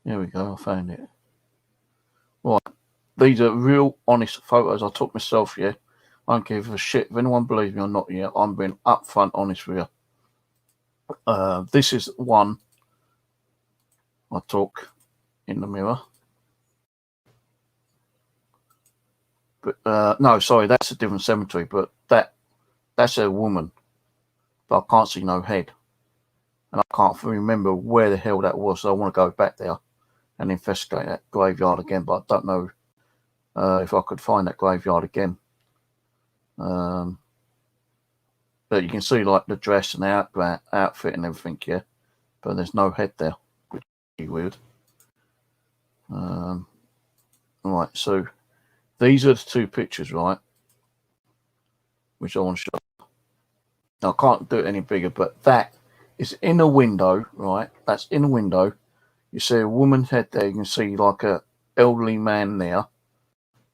There we go, I found it. Right, these are real honest photos I took myself, yeah. I don't give a shit if anyone believes me or not, yeah. I'm being upfront honest with you. This is one I took in the mirror. But no, sorry, that's a different cemetery, but that's a woman. But I can't see no head. And I can't remember where the hell that was, so I want to go back there and investigate that graveyard again, but I don't know if I could find that graveyard again. But you can see like the dress and the outfit and everything, yeah. But there's no head there, which is weird. Right, so these are the 2 pictures, right? Which I want to show. Now, I can't do it any bigger, but that is in a window, right? That's in a window. You see a woman's head there. You can see like a elderly man there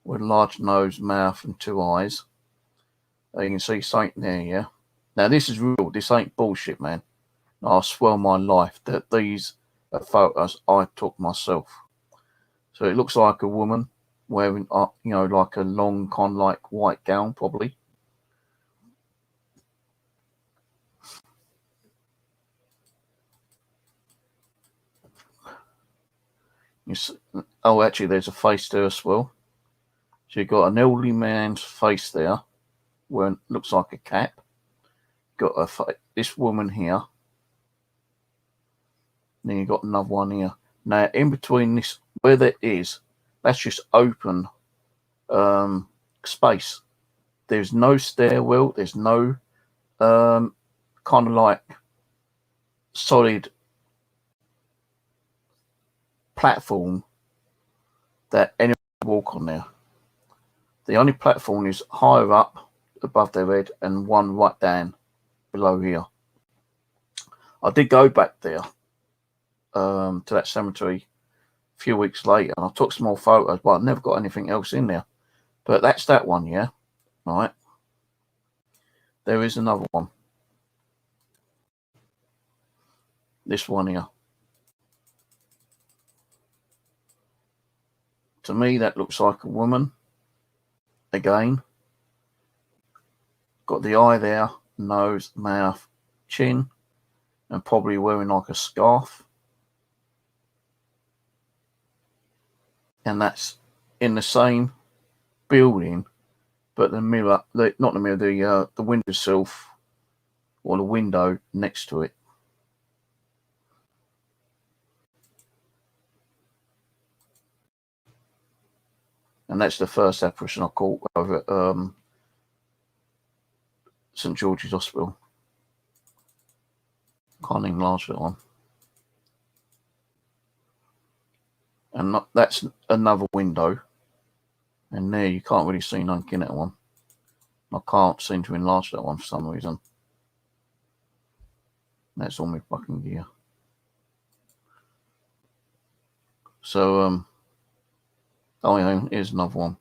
with a large nose, mouth, and 2 eyes. You can see something there, yeah? Now, this is real. This ain't bullshit, man. I swear on my life that these are photos I took myself. So it looks like a woman wearing, like a long, kind of like white gown, probably. Oh, actually, there's a face there as well. So you've got an elderly man's face there, wearing looks like a cap. Got this woman here. Then you've got another one here. Now, in between this, where there is, that's just open space. There's no stairwell. There's no kind of like solid platform that anyone can walk on there. The only platform is higher up above their head and one right down below here. I did go back there to that cemetery a few weeks later, and I took some more photos, but I never got anything else in there. But that's that one, yeah. Right. There is another one. This one here. To me, that looks like a woman. Again. Got the eye there, nose, mouth, chin, and probably wearing like a scarf. And that's in the same building, but the mirror, not the mirror, the windowsill or the window next to it. And that's the first apparition I caught over at St George's Hospital. Can't enlarge that one. And that's another window. And there you can't really see nothing in that one. I can't seem to enlarge that one for some reason. That's all my fucking gear. So, oh yeah, here's another one.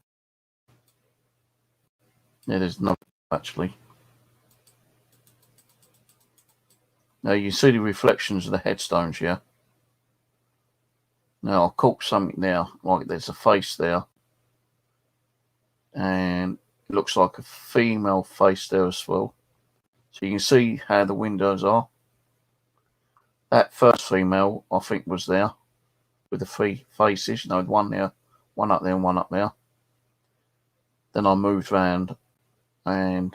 Yeah, there's no actually. Now you see the reflections of the headstones, yeah? Now I caught something there, like there's a face there. And it looks like a female face there as well. So you can see how the windows are. That first female, I think, was there with the 3 faces. One there, one up there, and one up there. Then I moved around and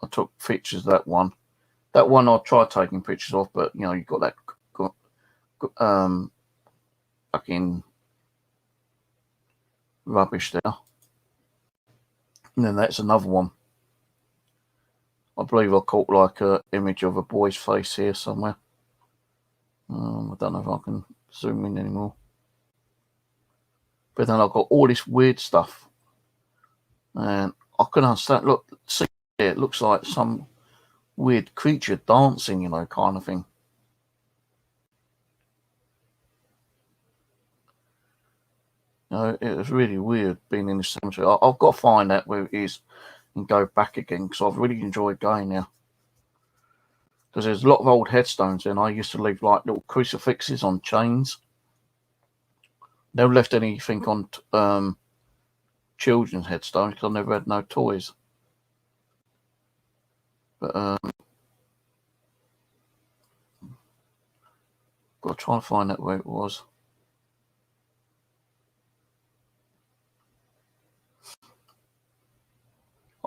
I took pictures of that one. That one I tried taking pictures of, but you know, you got that fucking rubbish there. And then that's another one. I believe I caught like an image of a boy's face here somewhere. I don't know if I can zoom in anymore. But then I've got all this weird stuff. And I can understand. Look, see, it looks like some weird creature dancing, you know, kind of thing. You know, it was really weird being in the cemetery. I've got to find out where it is and go back again, because I've really enjoyed going there. Because there's a lot of old headstones, and I used to leave like little crucifixes on chains. Never left anything on children's headstones because I never had no toys. But got to try and find out where it was.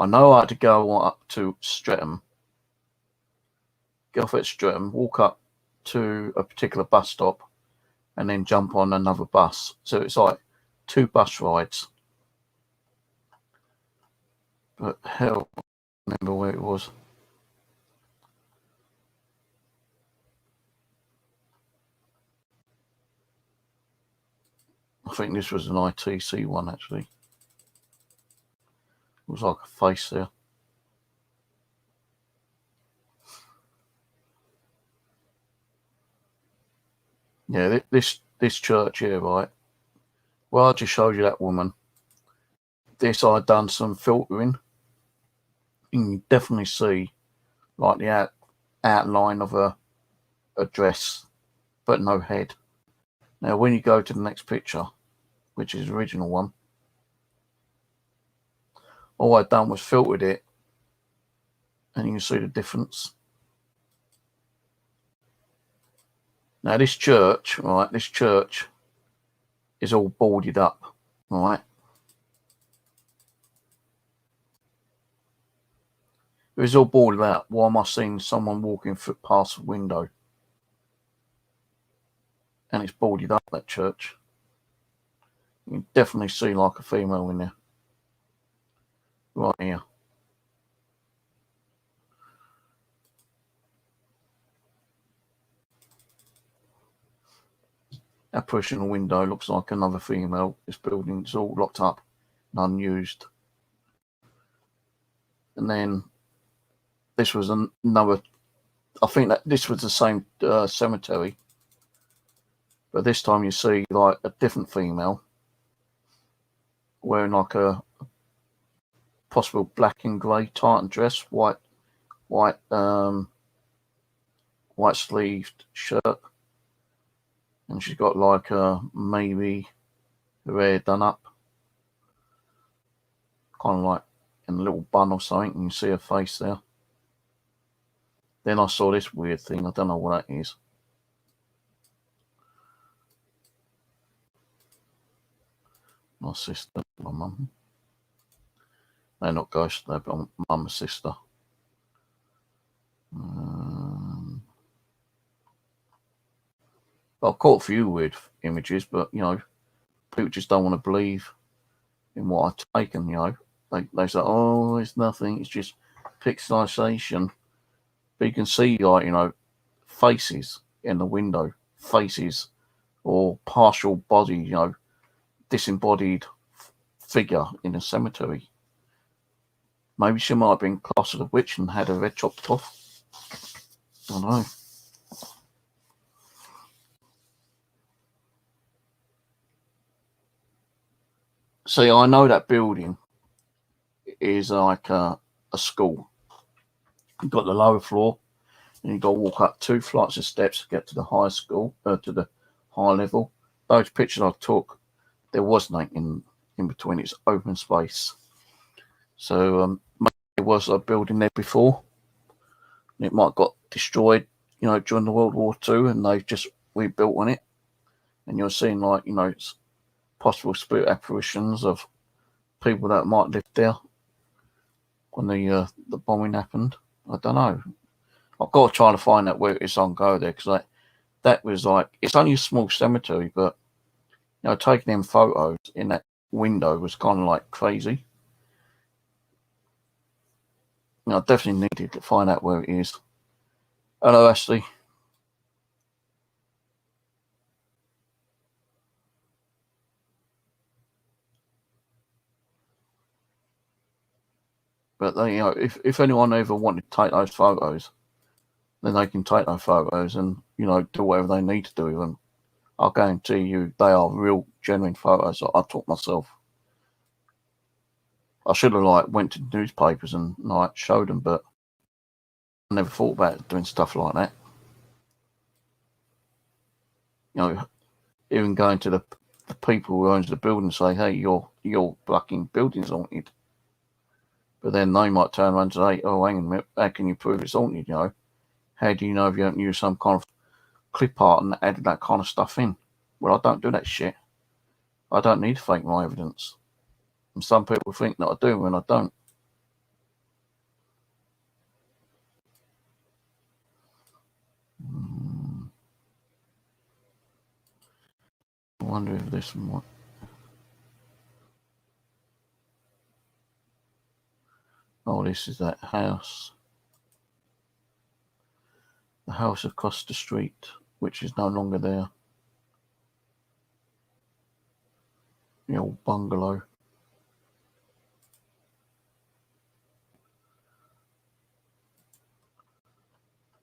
I know I had to go up to Streatham, get off at Streatham, walk up to a particular bus stop, and then jump on another bus. So it's like 2 bus rides. But hell, I don't remember where it was. I think this was an ITC one, actually. It was like a face there. Yeah, this church here, right? Well, I just showed you that woman. This I'd done some filtering. You can definitely see like the outline of a dress, but no head. Now, when you go to the next picture, which is the original one, all I'd done was filtered it, and you can see the difference. Now, this church, right, this church is all boarded up, right? It was all boarded up. Why am I seeing someone walking past the window? And it's boarded up, that church. You can definitely see like a female in there. Right here. Apparition in the window looks like another female. This building's all locked up and unused. And then this was another. I think that this was the same cemetery, but this time you see like a different female wearing like a possible black and grey tartan dress, white sleeved shirt, and she's got like maybe her hair done up, kind of like in a little bun or something, and you see her face there. Then I saw this weird thing. I don't know what that is. My sister, my mum. They're not ghosts, they're mum and sister. I've caught a few weird images, but you know, people just don't want to believe in what I've taken. You know, they say, "Oh, it's nothing. It's just pixelization." But you can see, like, you know, faces in the window, faces or partial body, you know, disembodied figure in a cemetery. Maybe she might have been classed as a witch and had her head chopped off. I don't know. See, I know that building is like a school. You've got the lower floor, and you've got to walk up 2 flights of steps to get to the high school, to the high level. Those pictures I took, there was nothing in between. It's open space. So maybe there was a building there before. It might have got destroyed, you know, during the World War II, and they've just rebuilt on it. And you're seeing, like, you know, it's possible spirit apparitions of people that might live there. when the bombing happened. I don't know. I've got to try to find out where it is on go there, because that was like, it's only a small cemetery, but taking them photos in that window was kind of like crazy. I definitely needed to find out where it is. Hello, Ashley. But they, if anyone ever wanted to take those photos, then they can take those photos and do whatever they need to do with them. I'll guarantee you they are real, genuine photos that I took myself. I should have went to newspapers and showed them, but I never thought about doing stuff like that. Even going to the people who owns the building and say, "Hey, your fucking building's haunted." But then they might turn around and say, "Oh, hang on a minute, how can you prove it's haunted? How do you know if you haven't used some kind of clip art and added that kind of stuff in?" Well, I don't do that shit. I don't need to fake my evidence. And some people think that I do when I don't. I wonder if this might... Oh, this is that house. The house across the street, which is no longer there. The old bungalow.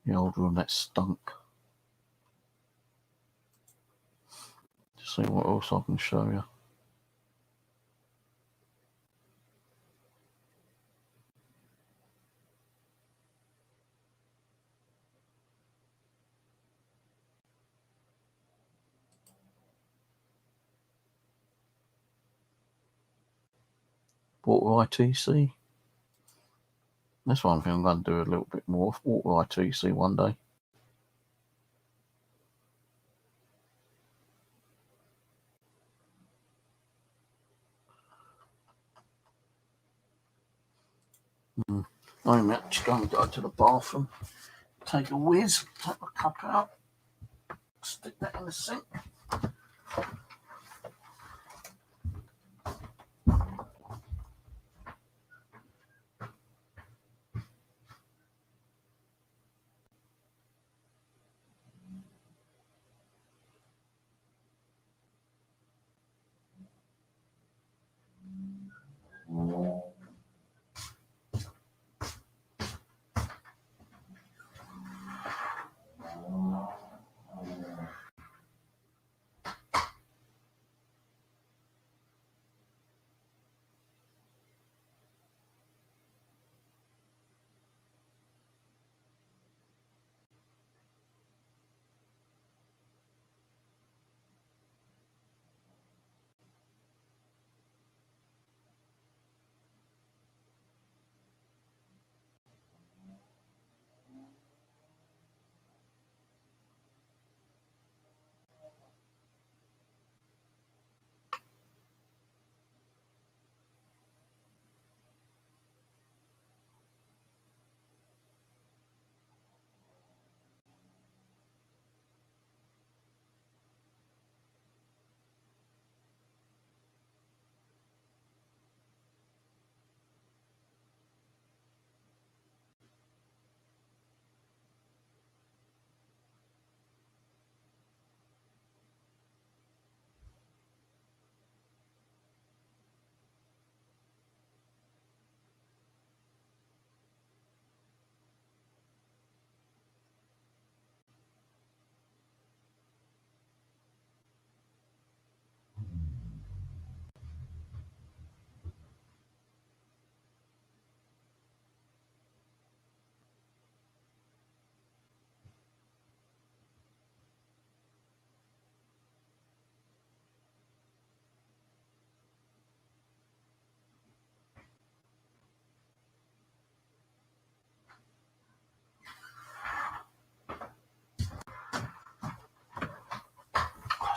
The old room that stunk. To see what else I can show you. Water ITC. That's one thing I'm going to do a little bit more of. Water ITC one day. I'm actually going to go to the bathroom, take a whiz, take my cup out, stick that in the sink.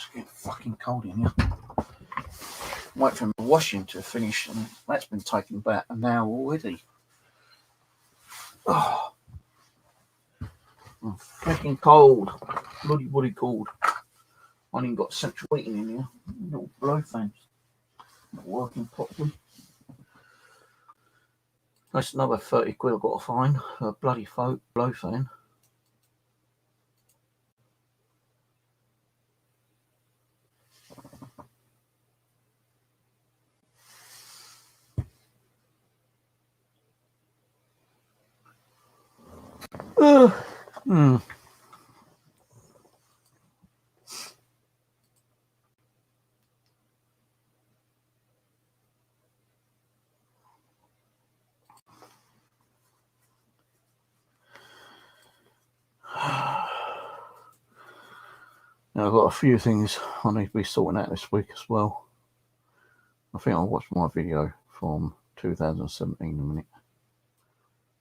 It's getting fucking cold in here. Wait for my washing to finish, and that's been taking about an hour already. Oh, I'm freaking cold. Bloody cold. I ain't got central heating in here. Little blow fans not working properly. That's another 30 quid I've got to find. A bloody blow fan. Hmm. Now I've got a few things I need to be sorting out this week as well. I think I'll watch my video from 2017 in a minute.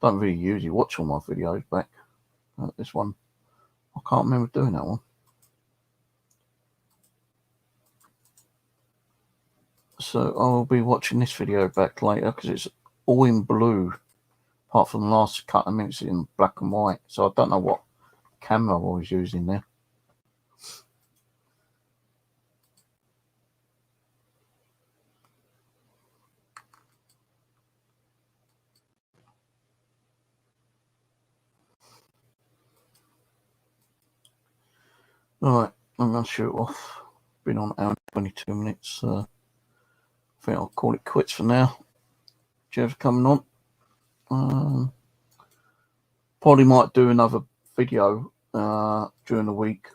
Don't really usually watch all my videos back. This one, I can't remember doing that one. So I'll be watching this video back later because it's all in blue, apart from the last couple of minutes in black and white. So I don't know what camera I was using there. Alright, I'm going to shoot off. Been on hour and 22 minutes. I think I'll call it quits for now. Jeff's coming on. Probably might do another video during the week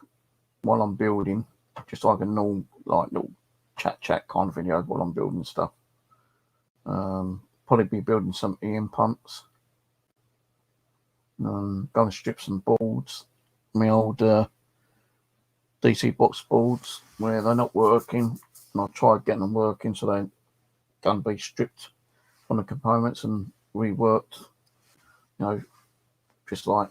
while I'm building. Just like a normal, little chat kind of video while I'm building stuff. Probably be building some EM pumps. Going to strip some boards. My old DC box boards where they're not working, and I'll try getting them working so they're going to be stripped from the components and reworked. You know, just like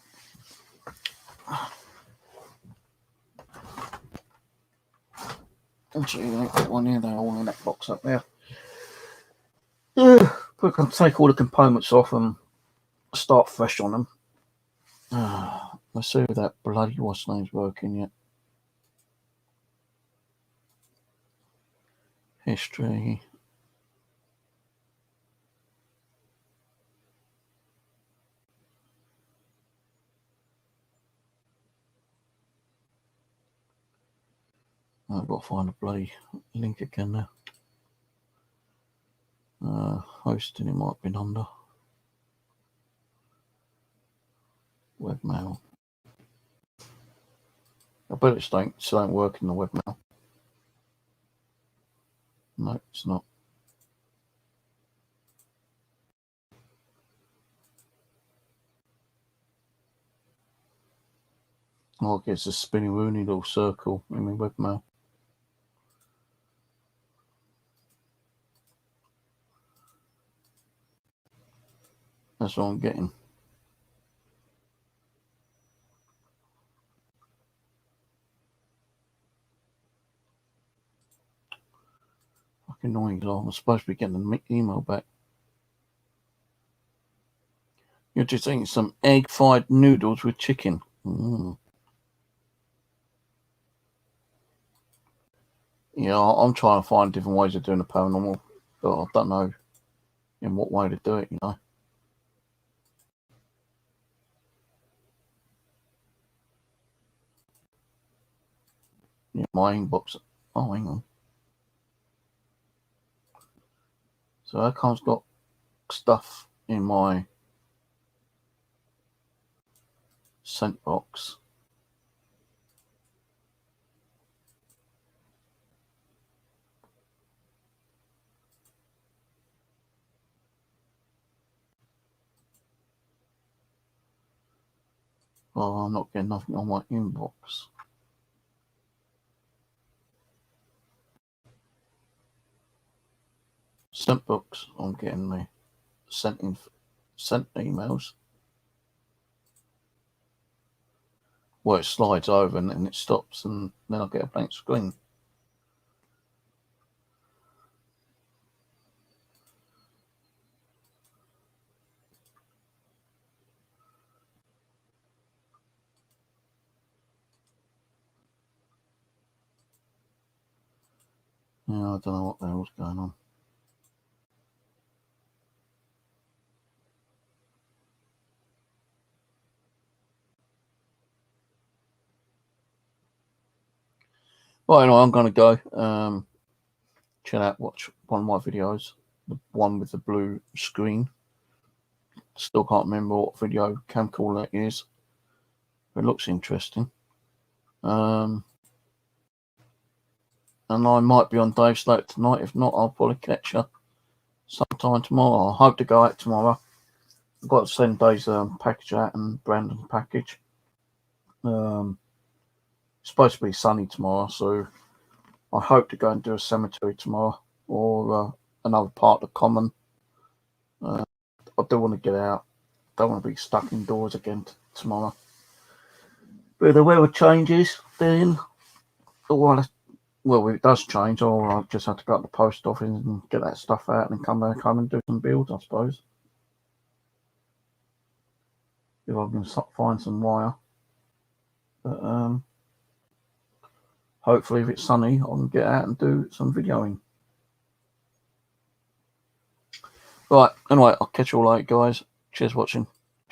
actually, I got one here. They're all in that box up there. We can take all the components off and start fresh on them. Let's see if that bloody what's name's working yet. History. I've got to find a bloody link again now. Hosting it might have been under webmail. I bet it still don't work in the webmail. No, it's not. Oh, I guess a spinny woony little circle in my webmail. That's what I'm getting. Fucking annoying. I'm supposed to be getting an email back. You're just eating some egg-fried noodles with chicken. Yeah, I'm trying to find different ways of doing the paranormal, but I don't know in what way to do it, you know. Yeah, my inbox. Oh, hang on. So Aircon's got stuff in my sent box. Oh, I'm not getting nothing on my inbox. Sent box, I'm getting the sent emails. Well, it slides over and then it stops, and then I get a blank screen. Yeah, I don't know what the hell's going on. Well, anyway, I'm going to go chill out, watch one of my videos, the one with the blue screen. Still can't remember what video camcorder that is. It looks interesting. And I might be on Dave Slope tonight. If not, I'll probably catch you sometime tomorrow. I hope to go out tomorrow. I've got to send Dave's package out and Brandon's package. It's supposed to be sunny tomorrow, so I hope to go and do a cemetery tomorrow or another part of the common. I do want to get out. Don't want to be stuck indoors again tomorrow. But if the weather changes, then well, if it does change, I'll just have to go to the post office and get that stuff out and come back home and do some builds, I suppose. If I can find some wire. But hopefully if it's sunny, I can get out and do some videoing. Right, anyway, I'll catch you all later, guys. Cheers for watching.